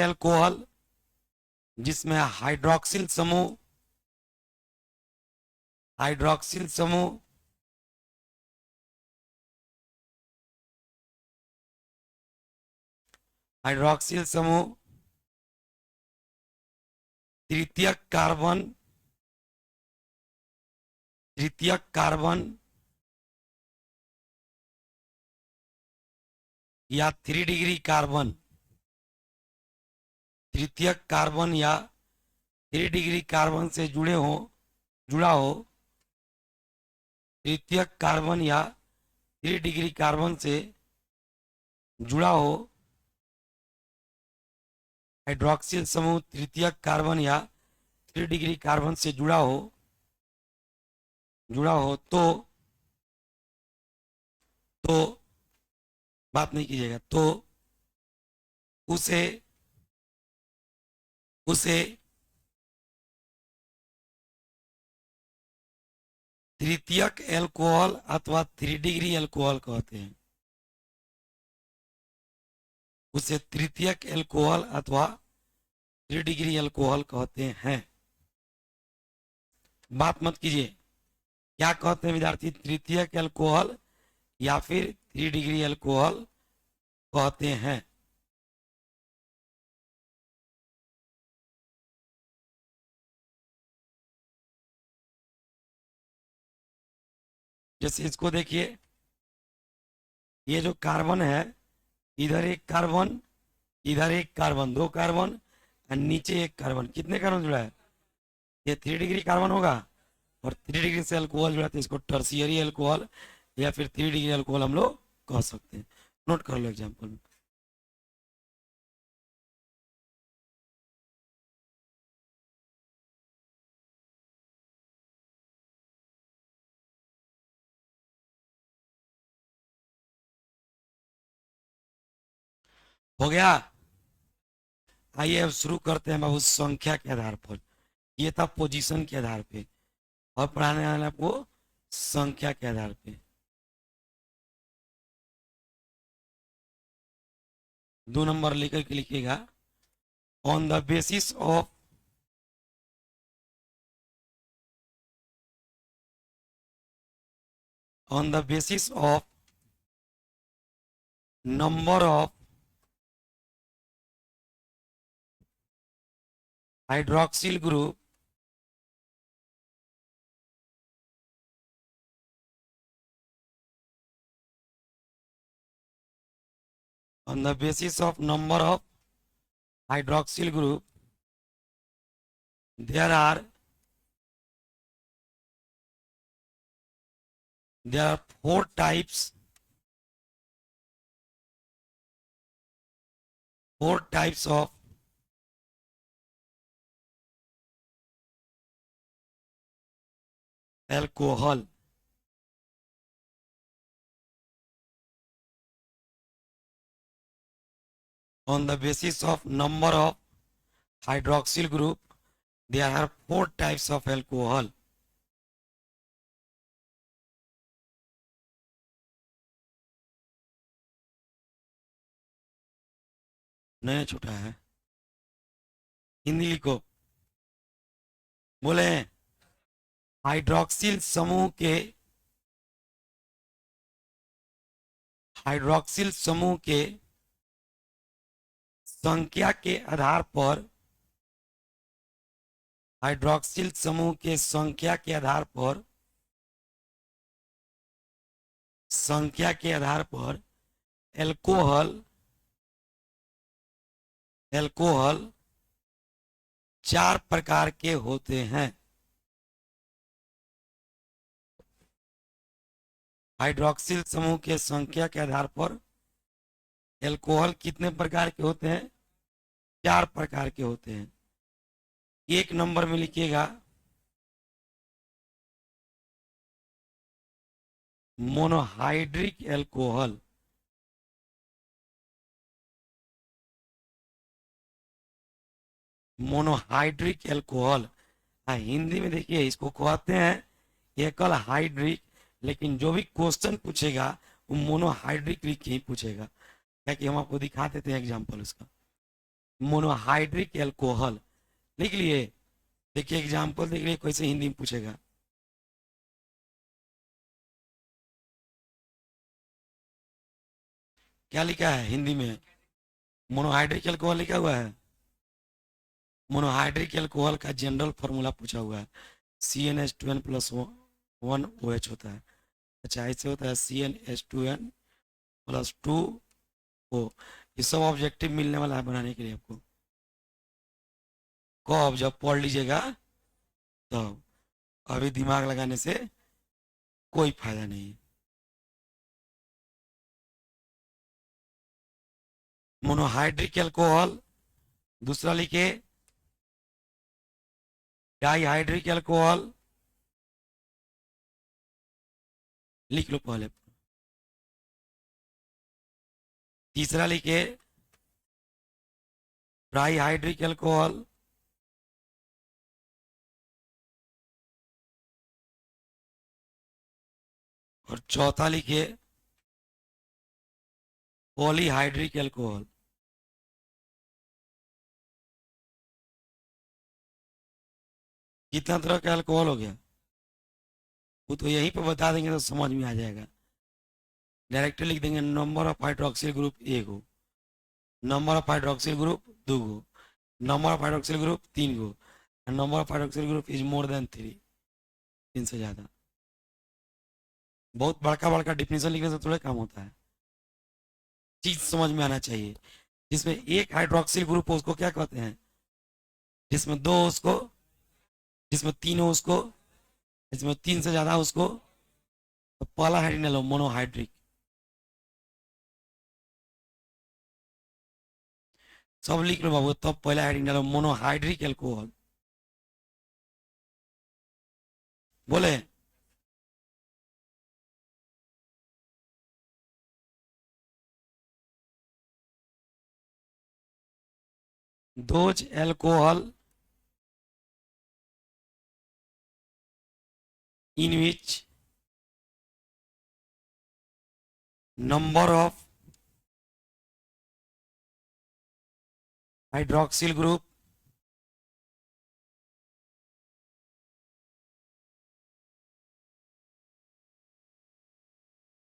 Speaker 1: अल्कोहल जिसमें हाइड्रोक्सिल समूह हाइड्रोक्सिल समूह तृतीयक कार्बन या 3 डिग्री कार्बन, तृतीयक कार्बन या 3 डिग्री कार्बन से जुड़ा हो, तृतीयक कार्बन या 3 डिग्री कार्बन से जुड़ा हो, हाइड्रोक्सिल समूह तृतीयक कार्बन या 3 डिग्री कार्बन से जुड़ा हो तो बात नहीं कीजिएगा, तो उसे उसे तृतीयक एल्कोहल अथवा 3 डिग्री एल्कोहल कहते हैं। उसे तृतीयक एल्कोहल अथवा 3 डिग्री एल्कोहल कहते हैं। बात मत कीजिए, क्या कहते हैं विद्यार्थी? तृतीयक एल्कोहल या फिर 3 डिग्री एल्कोहल कहते हैं। जैसे इसको देखिए, ये जो कार्बन है, इधर एक कार्बन, इधर एक कार्बन, 2 कार्बन और नीचे एक कार्बन, कितने कार्बन जुड़ा है? ये 3 डिग्री कार्बन होगा और 3 डिग्री से अल्कोहल जुड़ा है, इसको टर्सियरी अल्कोहल या फिर 3 डिग्री अल्कोहल हम लोग कह सकते हैं। नोट कर लो एग्जाम्पल में। हो गया? आइए अब शुरू करते हैं बाबू संख्या के आधार पर। ये था पोजीशन के आधार पे, और पढ़ाने वाला आपको संख्या के आधार पे। 2 नंबर लेकर के लिखिएगा, on the basis of number of hydroxyl group on the basis of number of hydroxyl group, there are four types of alcohol. On the basis of number of hydroxyl group, there are 4 types of alcohol. नहीं छूटा है, हिंदी लिखो, बोले hydroxyl समूह के संख्या के आधार पर, हाइड्रोक्सिल समूह के संख्या के आधार पर एल्कोहल 4 प्रकार के होते हैं। हाइड्रोक्सिल समूह के संख्या के आधार पर एल्कोहल कितने प्रकार के होते हैं? 4 प्रकार के होते हैं। 1 नंबर में लिखिएगा monohydric alcohol. Monohydric alcohol, Hindi में देखिए इसको कहते हैं एकल हाइड्रिक, लेकिन जो भी क्वेश्चन पूछेगा वो मोनोहाइड्रिक लिख के ही पूछेगा, क्या कि हम आपको दिखा देते हैं एग्जांपल उसका। मोनोहाइड्रिक एल्कोहल लिख लिए, देखिए एग्जांपल देख लिए कैसे हिंदी में पूछेगा। क्या लिखा है हिंदी में? मोनोहाइड्रिक एल्कोहल लिखा हुआ है। मोनोहाइड्रिक एल्कोहल का जनरल फॉर्मूला पूछा हुआ है, CnH2n+1OH होता है। अच्छा, ऐसे होता है CnH2n+2O। ये सब ऑब्जेक्टिव मिलने वाला है बनाने के लिए आपको, कब? जब पढ़ लीजिएगा तब, अभी दिमाग लगाने से कोई फायदा नहीं है। मोनोहाइड्रिक एल्कोहल, दूसरा लिखे डाइहाइड्रिक एल्कोहल, लिख लो पहले। तीसरा लिखे ट्राइहाइड्रिक एल्कोहल, और चौथा लिखिए पॉलीहाइड्रिक एल्कोहल। कितना तरह का अल्कोहल हो गया वो तो यहीं पे बता देंगे तो समझ में आ जाएगा। डायरेक्टली लिख देंगे नंबर ऑफ हाइड्रोक्सिल ग्रुप एक गो, नंबर ऑफ हाइड्रोक्सिल ग्रुप दो गो, नंबर ऑफ हाइड्रोक्सिल ग्रुप तीन गो, number of hydroxyl group is more than three, तीन से ज्यादा। बहुत बड़का बड़का डिफिनेशन लिखने से थोड़ा काम होता है, चीज समझ में आना चाहिए। जिसमें एक हाइड्रोक्सिल ग्रुप हो उसको क्या कहते हैं, जिसमें दो हो उसको, जिसमें तीन हो उसको, जिसमें तीन से ज्यादा हो उसको तो पहला हाइड्रोजन मोनोहाइड्रिक। सब लिख लो बाबू, तब पहला हाइड्रोजन मोनोहाइड्रिक एल्कोहल बोले। Those alcohol in which number of hydroxyl group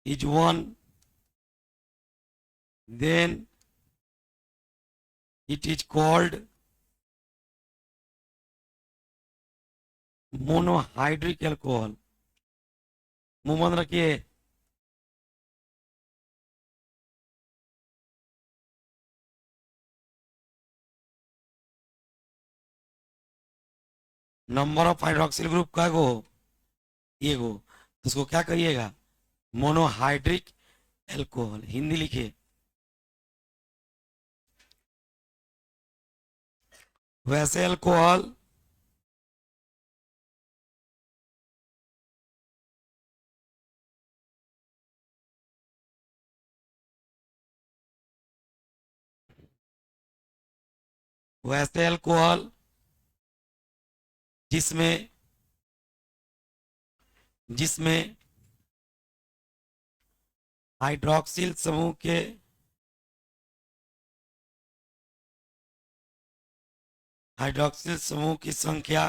Speaker 1: is one, then it is called monohydric alcohol. मुंह बंद रखिए। नंबर ऑफ हाइड्रोक्सिल ग्रुप का गो ये गो, तो उसको क्या कहिएगा, मोनोहाइड्रिक एल्कोहल। हिंदी लिखिए। वैसे एल्कोहल वैसे एल्कोहल जिसमें जिसमें हाइड्रोक्सिल समूह के हाइड्रोक्सिल समूह की संख्या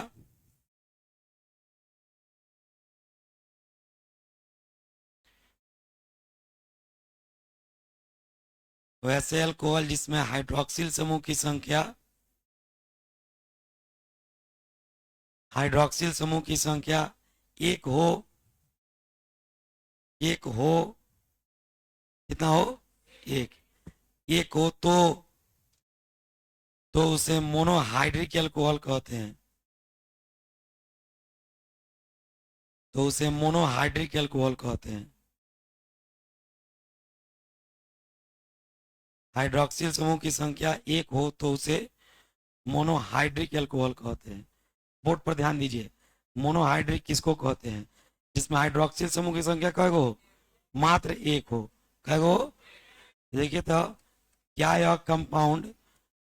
Speaker 1: वैसे अल्कोहल जिसमें हाइड्रोक्सिल समूह की संख्या हाइड्रोक्सिल समूह की संख्या एक हो, एक हो, कितना हो, एक, एक हो तो उसे मोनोहाइड्रिक एल्कोहल कहते हैं, तो उसे मोनोहाइड्रिक एल्कोहल कहते हैं। हाइड्रोक्सिल समूह की संख्या एक हो तो उसे मोनोहाइड्रिक एल्कोहल कहते हैं। बोर्ड पर ध्यान दीजिए, मोनोहाइड्रिक किसको कहते हैं, जिसमें हाइड्रोक्सिल समूह की संख्या कै गो, मात्र एक हो। कै गो, देखिए तो क्या यह कंपाउंड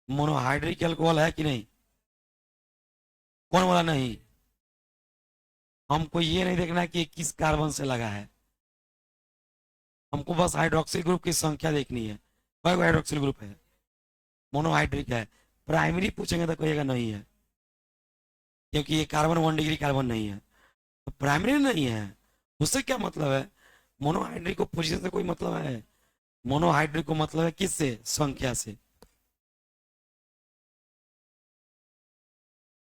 Speaker 1: मोनोहाइड्रिक एल्कोहल है कि नहीं, कौन वाला नहीं। हमको ये नहीं देखना है कि किस कार्बन से लगा है, हमको बस हाइड्रोक्सिल ग्रुप की संख्या देखनी है। कई हाइड्रोक्सिल ग्रुप है, मोनोहाइड्रिक है। प्राइमरी पूछेंगे तो कहिएगा नहीं है, क्योंकि ये कार्बन 1 डिग्री कार्बन नहीं है, तो प्राइमरी नहीं है। उससे क्या मतलब है, मोनोहाइड्रिक को पोजीशन से कोई मतलब है, मोनोहाइड्रिक को मतलब है किससे, संख्या से।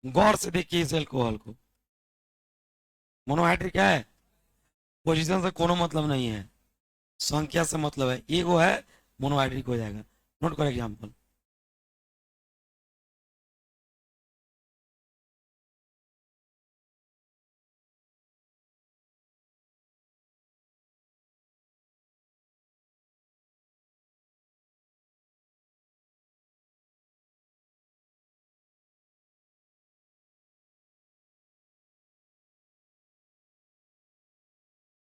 Speaker 1: गौर से देखिए इस एल्कोहल को, मोनोहाइड्रिक है, पोजीशन से कोनो मतलब नहीं है, संख्या से मतलब है, एगो है, मोनोहाइड्रिक हो जाएगा। नोट करो एग्जाम्पल।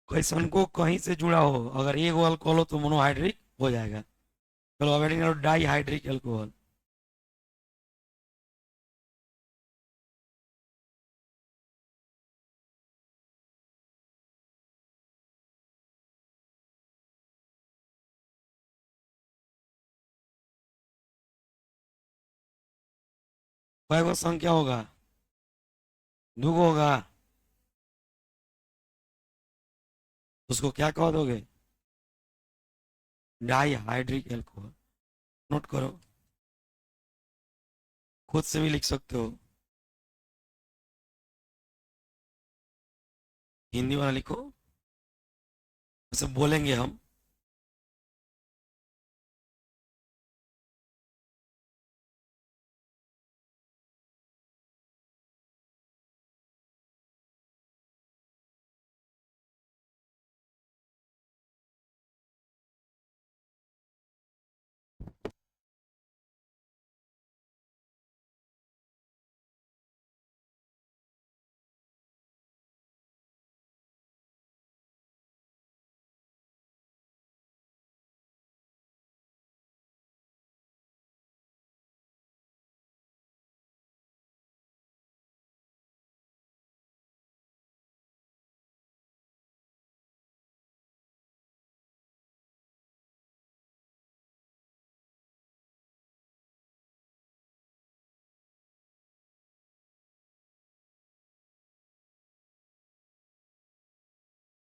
Speaker 1: क्वेश्चन को कहीं से जुड़ा हो, अगर एगो अल्कोहल हो तो मोनोहाइड्रिक हो जाएगा। चलो अब डाई हाइड्रिक एल्कोहल। कय गो संख्या होगा? दुगो होगा। उसको क्या कह दोगे? Die hydric alcohol. नोट करो, खुद से भी लिख सकते हो। हिंदी वाला लिखो, वैसे बोलेंगे हम।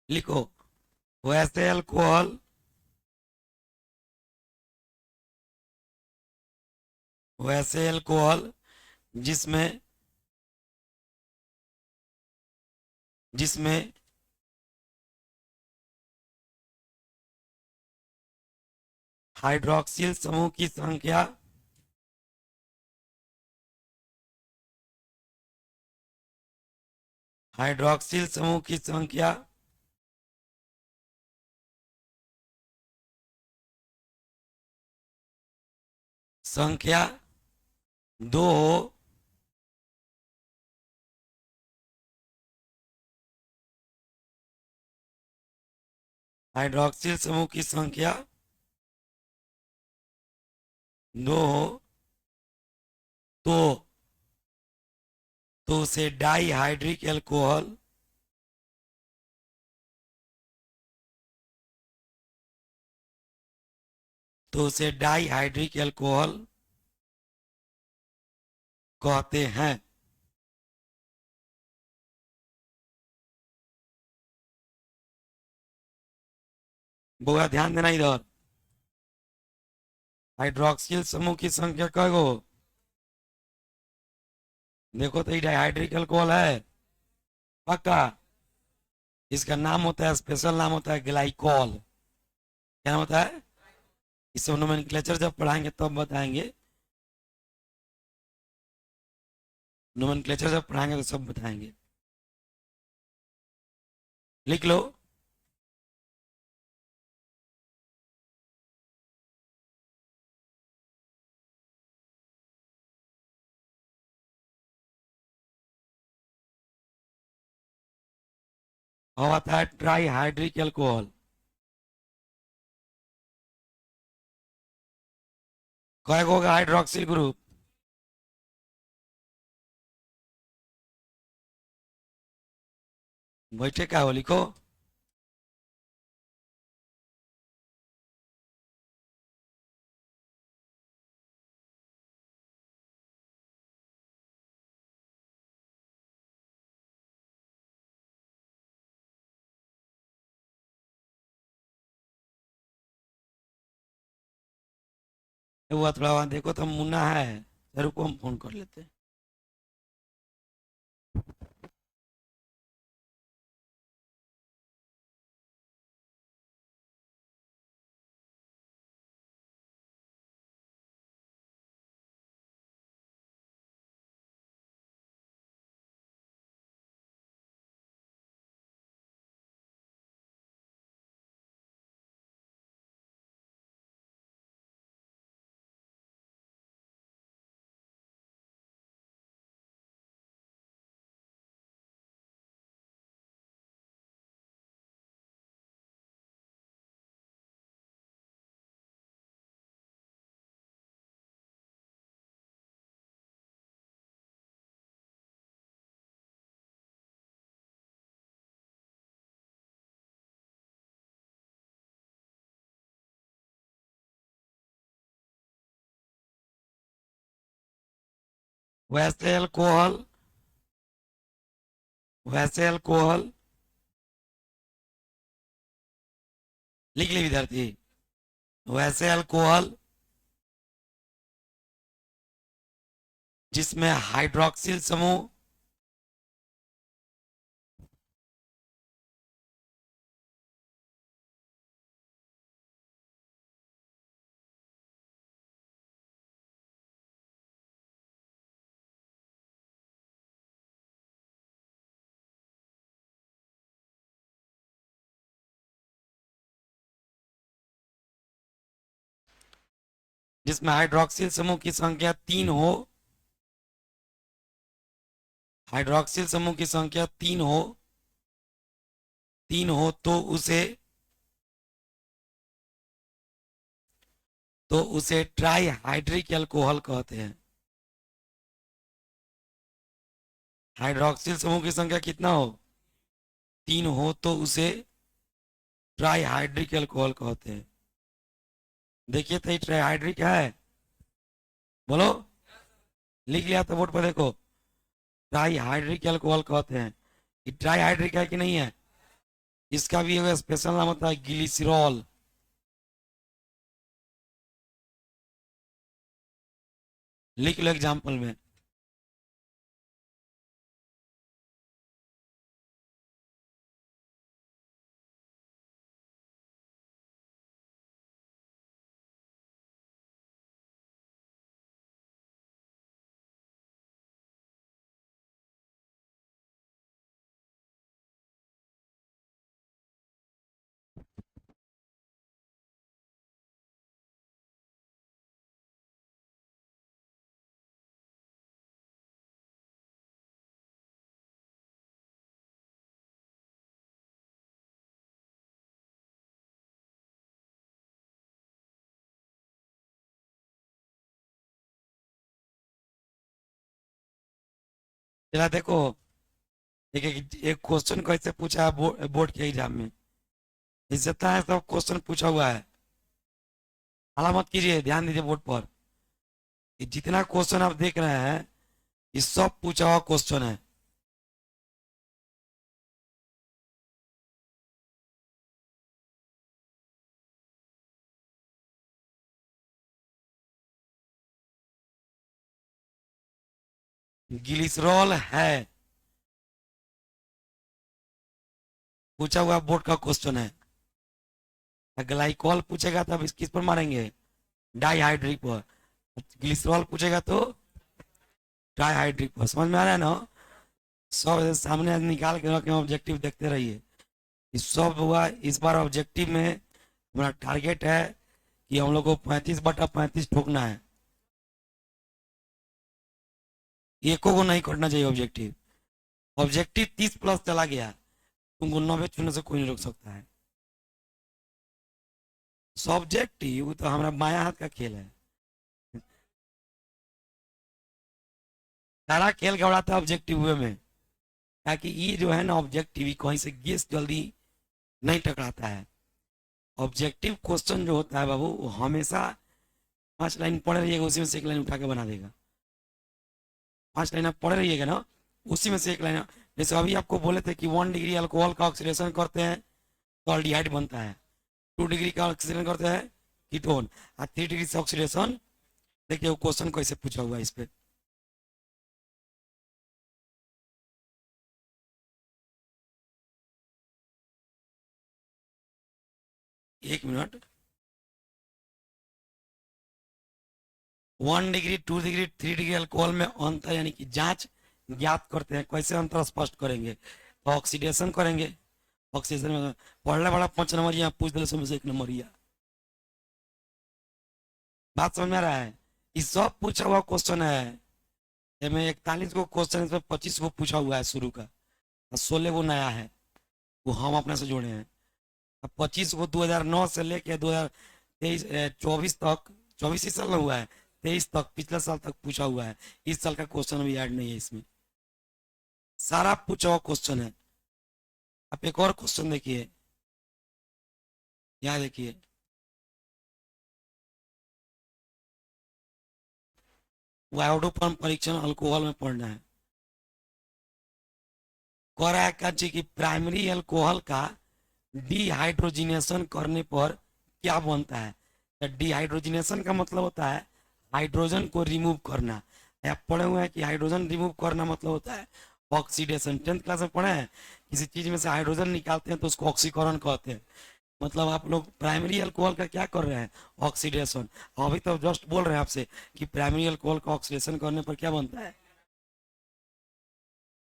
Speaker 1: लिखो, वैसे अल्कोहल, वैसे अल्कोहल जिसमें जिसमें हाइड्रोक्सिल समूह की संख्या हाइड्रोक्सिल समूह की संख्या संख्या दो हो, हाइड्रोक्सिल समूह की संख्या दो हो, तो उसे di hydric alcohol di hydric alcohol कहते हैं। बोला ध्यान देना इधर। हाइड्रोक्सिल समूह की संख्या कय गो? देखो तो ये डाइहाइड्रिक अल्कोहल है, पक्का। इसका नाम होता है, स्पेशल नाम होता है ग्लाइकॉल। क्या नाम होता है? इसे नोमेनक्लेचर जब पढ़ाएंगे तब बताएंगे, नोमेनक्लेचर जब पढ़ाएंगे तो सब बताएंगे। लिख लो। और आता है ट्राई हाइड्रिक एल्कोहल। कय गो होगा हाइड्रोक्सिल ग्रुप? बैठे क्या हो, लिखो। हुआ थोड़ा वहां देखो तो मुन्ना है, रुको हम फोन कर लेते हैं। वैसे अल्कोहल, वैसे अल्कोहल, लिख ली विद्यार्थी। वैसे अल्कोहल जिसमें हाइड्रोक्सिल समूह, जिसमें हाइड्रोक्सिल समूह की संख्या 3 हो, हाइड्रोक्सिल समूह की संख्या 3 हो, 3 हो तो उसे ट्राई हाइड्रिक एल्कोहल कहते हैं। हाइड्रोक्सिल समूह की संख्या कितना हो, 3 हो तो उसे ट्राई हाइड्रिक एल्कोहल कहते हैं। देखिए तो ट्राई हाइड्रिक है, बोलो, लिख लिया तो बोर्ड पर देखो। ट्राई हाइड्रिक एल्कोहल कहते हैं। ये ट्राई हाइड्रिक है कि नहीं है? इसका भी एक स्पेशल नाम होता है ग्लिसरॉल। लिख लो एग्जाम्पल में। चला देखो, एक क्वेश्चन कैसे पूछा है बोर्ड के एग्जाम में। इस जितना है सब क्वेश्चन पूछा हुआ है। हाला मत कीजिए, ध्यान दीजिए बोर्ड पर। ये जितना क्वेश्चन आप देख रहे हैं ये सब पूछा हुआ क्वेश्चन है। ग्लिसरॉल है, पूछा हुआ बोर्ड का क्वेश्चन है। ग्लाइकॉल पूछेगा तो अब किस पर मारेंगे, डाईहाइड्रिक पर। ग्लिसरॉल पूछेगा तो डाईहाइड्रिक पर। समझ में आ रहा है ना? सब सामने निकाल के रखें, ऑब्जेक्टिव देखते रहिए। इस सब हुआ इस बार ऑब्जेक्टिव में। हमारा टारगेट है कि हम लोग को 35/35 ठोकना है। एको को नहीं करना चाहिए ऑब्जेक्टिव। ऑब्जेक्टिव 30+ चला गया, तुमको 90 छूने से कोई नहीं रोक सकता है। सब्जेक्टिव तो हमारा बाया हाथ का खेल है। सारा खेल गड़ाता है ऑब्जेक्टिव वे में, ताकि ये जो है ना ऑब्जेक्टिव कहीं से गेस जल्दी नहीं टकराता है। ऑब्जेक्टिव क्वेश्चन जो होता है बाबू वो हमेशा 5 लाइन पढ़े रहिएगा, उसी में से एक लाइन उठा के बना देगा। 5 लाइन आप पढ़े रहिएगा ना, उसी में से एक लाइन। जैसे अभी आपको बोले थे कि 1 डिग्री अल्कोहल का ऑक्सीडेशन करते हैं तो अल्डिहाइड बनता है, 2 डिग्री का ऑक्सीडेशन करते हैं कीटोन, और 3 डिग्री से ऑक्सीडेशन। देखिए वो क्वेश्चन कैसे पूछा हुआ है इस पे। एक minute. 1 degree, 2 degree, 3 degree alcohol में अंतर यानी कि जांच ज्ञात करते हैं। कैसे अंतर स्पष्ट करेंगे, तो ऑक्सीडेशन करेंगे। ऑक्सीडेशन में पढ़ने वाला 5 नंबर या पूछ दे से 1 नंबर या। बात समझ में आ रहा है? ये सब पूछा हुआ क्वेश्चन है। इसमें 41 को क्वेश्चन, इसमें 25 को पूछा हुआ है शुरू का, और 16 वो नया है, वो हम अपने से जोड़े हैं। अब 25 को 2009 से लेके 2023 24 तक, 24 ही साल में हुआ है, 23 तक पिछले साल तक पूछा हुआ है। इस साल का क्वेश्चन अभी ऐड नहीं है इसमें, सारा पूछा हुआ क्वेश्चन है। आप एक और क्वेश्चन देखिए, यहाँ देखिए। वायोडोपन परीक्षण अल्कोहल में पढ़ना है। कह रहा है क्या जी कि प्राइमरी अल्कोहल का डिहाइड्रोजिनेशन करने पर क्या बनता है। तो डिहाइड्रोजिनेशन का मतलब होता है हाइड्रोजन को रिमूव करना। आप पढ़े हुए हैं कि हाइड्रोजन रिमूव करना मतलब होता है ऑक्सीडेशन। 10th क्लास में पढ़े हैं, किसी चीज में से हाइड्रोजन निकालते हैं तो उसको ऑक्सीकरण कहते हैं। मतलब आप लोग प्राइमरी अल्कोहल का क्या कर रहे हैं, ऑक्सीडेशन। अभी तो जस्ट बोल रहे हैं आपसे कि प्राइमरी अल्कोहल का ऑक्सीडेशन करने पर क्या बनता है।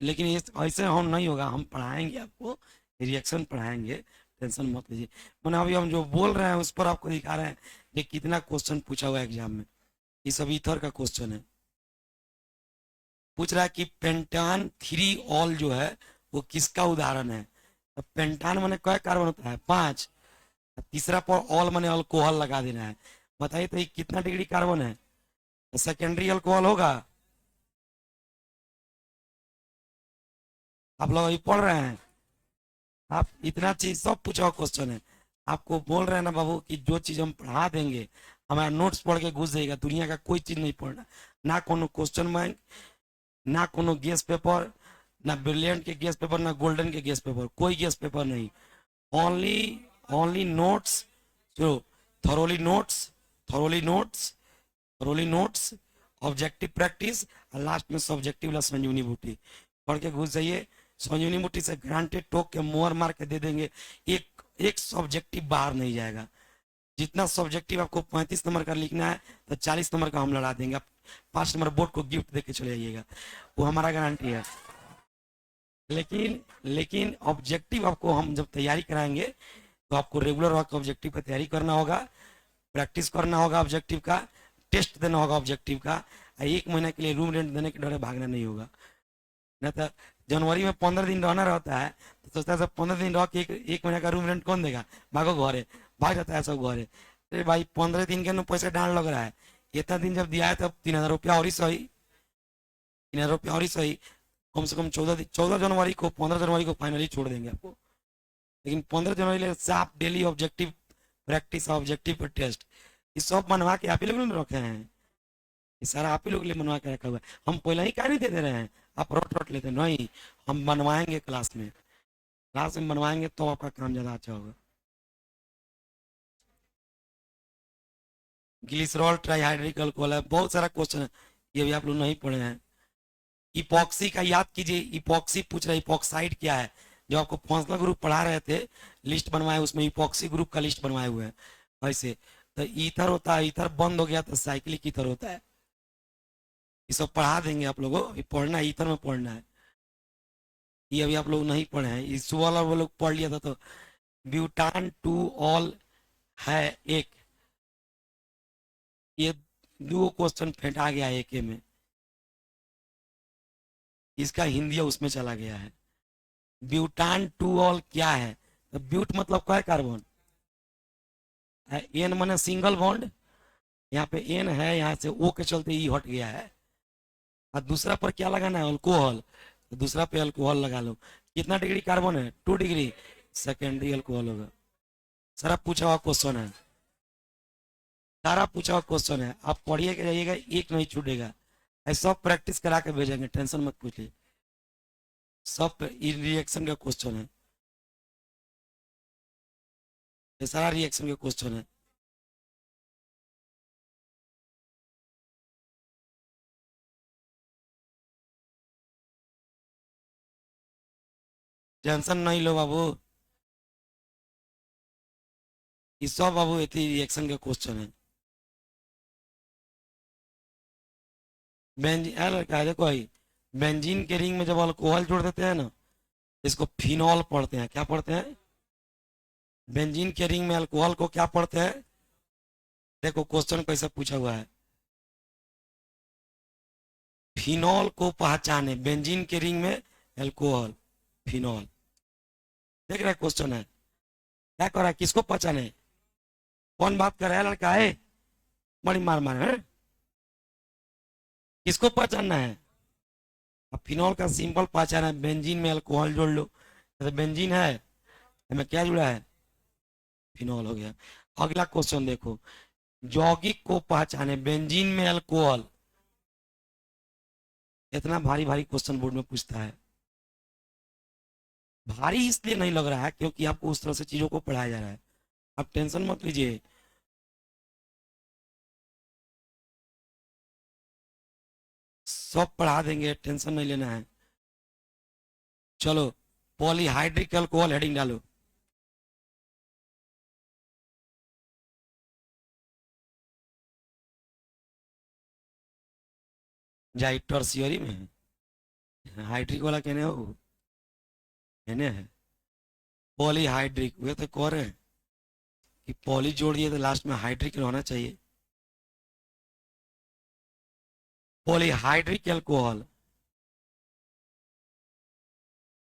Speaker 1: लेकिन ये ऐसे हम नहीं होगा, हम पढ़ाएंगे आपको, रिएक्शन पढ़ाएंगे, टेंशन मत लीजिए। मैंने अभी हम जो बोल रहे हैं उस पर आपको दिखा रहे हैं कि कितना क्वेश्चन पूछा हुआ है एग्जाम में। ये सब ईथर का क्वेश्चन है। पूछ रहा है कि पेंटान थ्री ऑल जो है वो किसका उदाहरण है। तो पेंटान माने क्या कार्बन होता है, 5। तीसरा पर ऑल माने अल्कोहल लगा देना है। बताइए तो ये कितना डिग्री कार्बन है, सेकेंडरी अल्कोहल होगा। आप लोग अभी पढ़ रहे हैं, आप इतना चीज सब पूछा हुआ क्वेश्चन है। आपको बोल रहे हैं ना बाबू कि जो चीज हम पढ़ा देंगे हमारा नोट्स पढ़ के घुस जाएगा, दुनिया का कोई चीज नहीं पढ़ना। ना कोनो क्वेश्चन बैंक, ना कोनो गेस पेपर, ना ब्रिलियंट के गेस पेपर, ना गोल्डन के गेस पेपर, कोई गेस पेपर नहीं। ओनली ओनली नोट्स, जो thoroughly notes, thoroughly notes, thoroughly notes, objective practice, और लास्ट में सब्जेक्टिव वाला संजीवनी बूटी पढ़ के घुस जाइए। संजीवनी बूटी से ग्रांटेड टोक के मोहर मार के दे देंगे, एक एक सब्जेक्टिव बाहर नहीं जाएगा। जितना सब्जेक्टिव आपको 35 नंबर का लिखना है तो 40 नंबर का हम लड़ा देंगे। आप 5 नंबर बोर्ड को गिफ्ट देके चले आइएगा, वो हमारा गारंटी है। लेकिन लेकिन ऑब्जेक्टिव आपको हम जब तैयारी कराएंगे तो आपको रेगुलर वर्क ऑब्जेक्टिव का तैयारी करना होगा, प्रैक्टिस करना होगा ऑब्जेक्टिव का, टेस्ट देना होगा ऑब्जेक्टिव का। 1 महीने के लिए रूम रेंट देने के डरे भागना नहीं होगा। नहीं तो जनवरी में 15 दिन रहना रहता है तो सोचता है सब 15 दिन रह के एक महीने का रूम रेंट कौन देगा, भागो घरे, भाग जाता है सब घरे। अरे भाई 15 दिन के पैसा डांड लग रहा है, इतना दिन जब दिया है तब 3,000 रुपया और ही सही, 3,000 रुपया और ही सही। कम से कम 14 जनवरी को, 15 जनवरी को फाइनली छोड़ देंगे आपको। लेकिन 15 जनवरी से आप डेली ऑब्जेक्टिव प्रैक्टिस, ऑब्जेक्टिव पर टेस्ट, ये सब बनवा के आप ही लोग ने रखे हैं। ये सारा आप ही लोग के लिए बनवा के रखा हुआ है। हम पहले ही क्या नहीं दे दे रहे हैं, आप रोट रोट लेते नहीं। हम बनवाएंगे क्लास में, क्लास में बनवाएंगे तो आपका काम ज्यादा अच्छा होगा। ग्लिसरॉल ट्राइहाइड्रिक अल्कोहल है, बहुत सारा क्वेश्चन है, ये भी आप लोग नहीं पढ़े हैं। इपॉक्सी का याद कीजिए, इपॉक्सी पूछ रहे इपॉक्साइड क्या है। जो आपको फंक्शनल ग्रुप पढ़ा रहे थे, लिस्ट बनवाए उसमें इपॉक्सी ग्रुप का लिस्ट बनवाए हुए हैं वैसे। तो ईथर होता है, ईथर बंद हो गया तो साइक्लिक ईथर होता है। ये सब पढ़ा देंगे आप लोगों को, ये पढ़ना है, ईथर में पढ़ना है। ये अभी आप लोग नहीं पढ़े हैं, इस वाला वो लोग पढ़ लिया था। तो ब्यूटान टू ऑल है एक, ये दो क्वेश्चन फेंटा गया एक में, इसका हिंदी उसमें चला गया है। ब्यूटान टू ऑल क्या है, तो ब्यूट मतलब क्या है, कार्बन। एन माने सिंगल बॉन्ड, यहाँ पे एन है, यहाँ से ओ के चलते ई हट गया है। और दूसरा पर क्या लगाना है, अल्कोहल, तो दूसरा पे अल्कोहल लगा लो। कितना डिग्री कार्बन है, 2 डिग्री, सेकेंडरी अल्कोहल होगा। सारा पूछा हुआ क्वेश्चन है, सारा पूछा हुआ क्वेश्चन है, आप पढ़िए के जाइएगा, एक नहीं छूटेगा। ऐसा प्रैक्टिस करा के भेजेंगे, टेंशन मत पूछिए। सब रिएक्शन का क्वेश्चन है, ये सारा रिएक्शन का क्वेश्चन है। टेंशन नहीं लो बाबू, ये सब बाबू इतनी रिएक्शन का क्वेश्चन है। बेंजीन, यार क्या देखो भाई, बेंजीन के रिंग में जब अल्कोहल जोड़ देते हैं ना, इसको फिनॉल पढ़ते हैं। क्या पढ़ते हैं, बेंजीन के रिंग में अल्कोहल को क्या पढ़ते हैं। देखो क्वेश्चन कैसे पूछा हुआ है, फिनॉल को पहचाने, बेंजीन के रिंग में अल्कोहल, फिनॉल। देख रहे क्वेश्चन है, क्या कर रहा है, किसको पहचाने, कौन बात कर रहा है, लड़का है बड़ी मार मार है? किसको पहचानना है, अब फिनॉल का सिंपल पहचान है, बेंजीन में अल्कोहल जोड़ लो, तो बेंजीन है, हमें क्या जुड़ा है, फिनॉल हो गया। अगला क्वेश्चन देखो, यौगिक को पहचाने, बेंजीन में अल्कोहल, इतना भारी भारी क्वेश्चन बोर्ड में पूछता है। भारी इसलिए नहीं लग रहा है क्योंकि आपको उस तरह से चीजों को पढ़ाया जा रहा है। आप टेंशन मत लीजिए। सब पढ़ा देंगे, टेंशन नहीं लेना है। चलो, पॉलीहाइड्रिक अल्कोहल हेडिंग डालो। जाई टर्सियरी में है हाइड्रिक वाला, कहने हो कहने है पॉलीहाइड्रिक। वे तो कह रहे हैं कि पॉली जोड़ दिए तो लास्ट में हाइड्रिक रहना चाहिए। पॉलीहाइड्रिक अल्कोहल,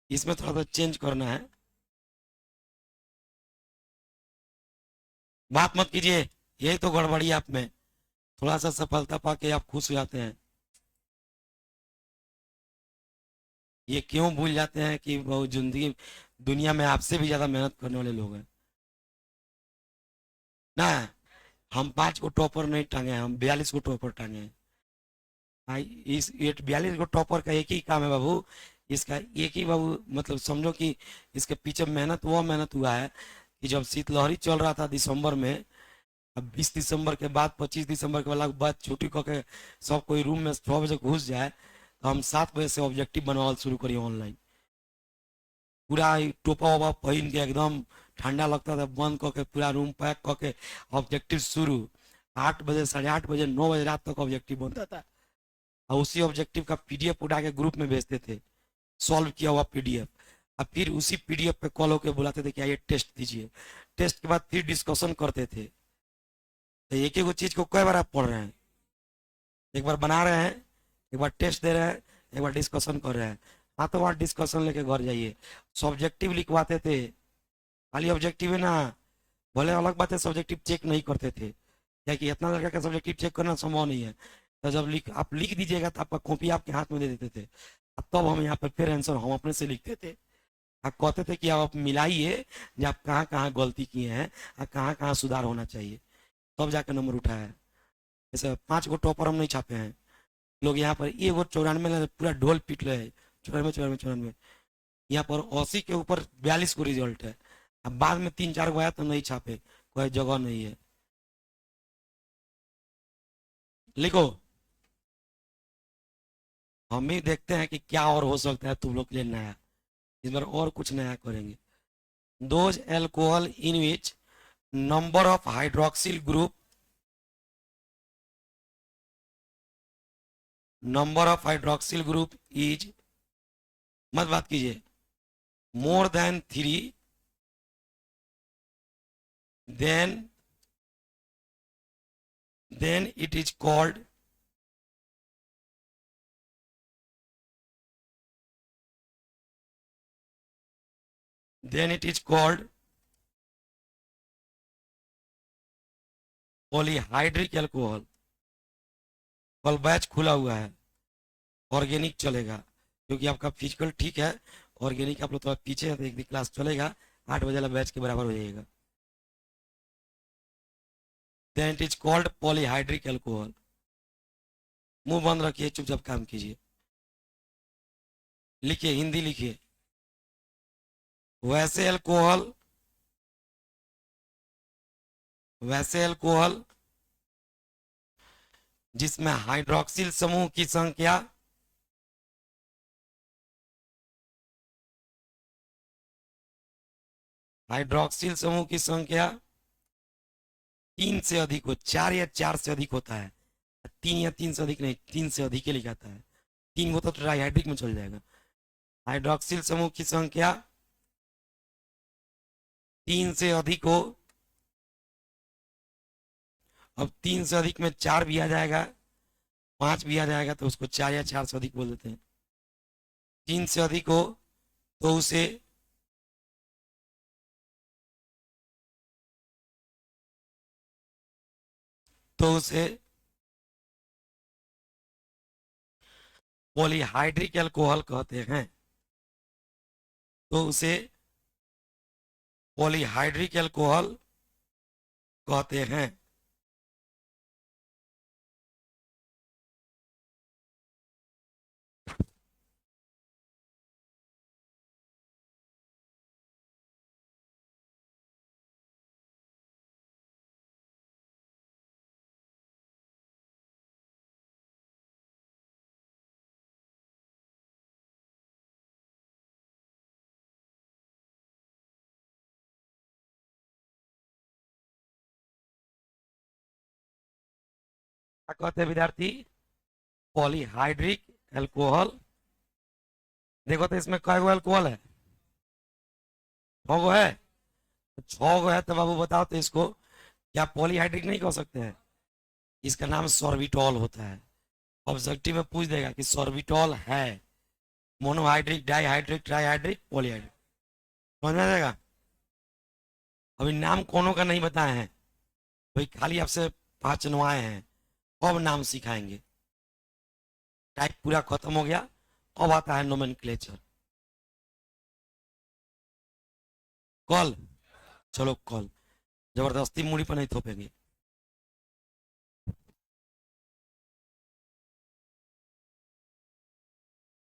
Speaker 1: इसमें थोड़ा सा चेंज करना है। बात मत कीजिए, यही तो गड़बड़ी आप में। थोड़ा सा सफलता पाके आप खुश हो जाते हैं। ये क्यों भूल जाते हैं कि वो जिंदगी दुनिया में आपसे भी ज्यादा मेहनत करने वाले लोग हैं ना। हम 5 को टॉपर नहीं टांगे हैं, हम 42 को टॉपर टांगे हैं। भाई इस ये 42 को टॉपर का एक ही काम है बाबू। इसका एक ही बाबू मतलब समझो कि इसके पीछे मेहनत, वो मेहनत हुआ है कि जब शीतलहरी चल रहा था दिसंबर में, अब 20 दिसंबर के बाद 25 दिसंबर के बाद छुट्टी करके सब कोई रूम में 6 बजे घुस जाए, तो हम 7 बजे से ऑब्जेक्टिव बनवाना शुरू करिए ऑनलाइन। पूरा ही टोपा वोपा पहन के एकदम ठंडा लगता था, बंद करके पूरा रूम पैक करके ऑब्जेक्टिव शुरू। 8 बजे, 8:30 बजे, 9 बजे रात तक ऑब्जेक्टिव बनता था। और उसी ऑब्जेक्टिव का पीडीएफ उठा के ग्रुप में भेजते थे, सॉल्व किया हुआ पीडीएफ। और फिर उसी पीडीएफ पे कॉल होकर बुलाते थे कि आइए टेस्ट दीजिए। टेस्ट के बाद फिर डिस्कशन करते थे। तो एक एक चीज को कई बार आप पढ़ रहे हैं, एक बार बना रहे हैं, एक बार टेस्ट दे रहे हैं, एक बार डिस्कशन कर रहे हैं। हाँ, तो वहाँ डिस्कशन लेके घर जाइए। सब्जेक्टिव लिखवाते थे, खाली ऑब्जेक्टिव है ना। भले अलग बात है, सब्जेक्टिव चेक नहीं करते थे, क्या कि इतना लड़का का सब्जेक्टिव चेक करना संभव नहीं है। तो जब आप लिख दीजिएगा तो आपका कॉपी आपके हाथ में दे देते थे। अब तब हम यहाँ पर फिर आंसर हम अपने से लिखते थे। आप कहते थे कि आप मिलाइए कि आप कहाँ कहाँ गलती किए हैं और कहाँ कहाँ सुधार होना चाहिए, तब जाकर नंबर उठाया है। जैसे 5 गो टॉपर हम नहीं छापे हैं। लोग यहाँ पर ये वो 94 में पूरा ढोल पीट रहे हैं, 94 94 94। यहाँ पर 80 के ऊपर 42 को रिजल्ट है। अब बाद में 3 4 गो आया तो नहीं छापे, कोई जगह नहीं है। लिखो, हम ही देखते हैं कि क्या और हो सकता है तुम लोग के लिए नया। इस बार और कुछ नया करेंगे। Those alcohol in which number of hydroxyl group, number of hydroxyl group is, मत बात कीजिए, more than 3, then it is called polyhydric alcohol. कल बैच खुला हुआ है, ऑर्गेनिक चलेगा क्योंकि आपका फिजिकल ठीक है। ऑर्गेनिक आप लोग थोड़ा पीछे है तो एक दिन क्लास चलेगा, 8 बजे वाला बैच के बराबर हो जाएगा। Then it is called polyhydric alcohol. मुंह बंद रखिए, चुपचाप काम कीजिए। लिखिए, हिंदी लिखिए। वैसे अल्कोहल, वैसे अल्कोहल जिसमें हाइड्रोक्सिल समूह की संख्या हाइड्रोक्सिल समूह की संख्या 3 से अधिक हो, 4 या 4 से अधिक होता है। 3 या 3 से अधिक नहीं, 3 से अधिक ही लिखाता है। 3 वो तो ट्राइहाइड्रिक में चल जाएगा। हाइड्रोक्सिल समूह की संख्या 3 से अधिक हो। अब 3 से अधिक में 4 भी आ जाएगा, 5 भी आ जाएगा, तो उसको 4 या 4 से अधिक बोल देते हैं। 3 से अधिक हो तो उसे पॉलीहाइड्रिक एल्कोहल कहते हैं। तो उसे पॉलीहाइड्रिक एल्कोहल कहते हैं। क्या कहते हैं विद्यार्थी? Polyhydric alcohol. देखो तो इसमें कई गो एल्कोहल है? 6 गो है। 6 गो है तो बाबू बताओ तो इसको क्या पॉलीहाइड्रिक नहीं कह सकते हैं? इसका नाम सॉर्बिटॉल होता है। ऑब्जेक्टिव में पूछ देगा कि सॉर्बिटॉल है मोनोहाइड्रिक, डाइहाइड्रिक, ट्राइहाइड्रिक, पॉलीहाइड्रिक। समझ में आ जाएगा? अभी नाम कोनो का नहीं बताए हैं भाई, खाली आपसे 5 नवाए हैं। अब नाम सिखाएंगे। टाइप पूरा खत्म हो गया। अब आता है नोमेनक्लेचर। कॉल। चलो कॉल। जबरदस्ती मूड़ी पर नहीं थोपेंगे।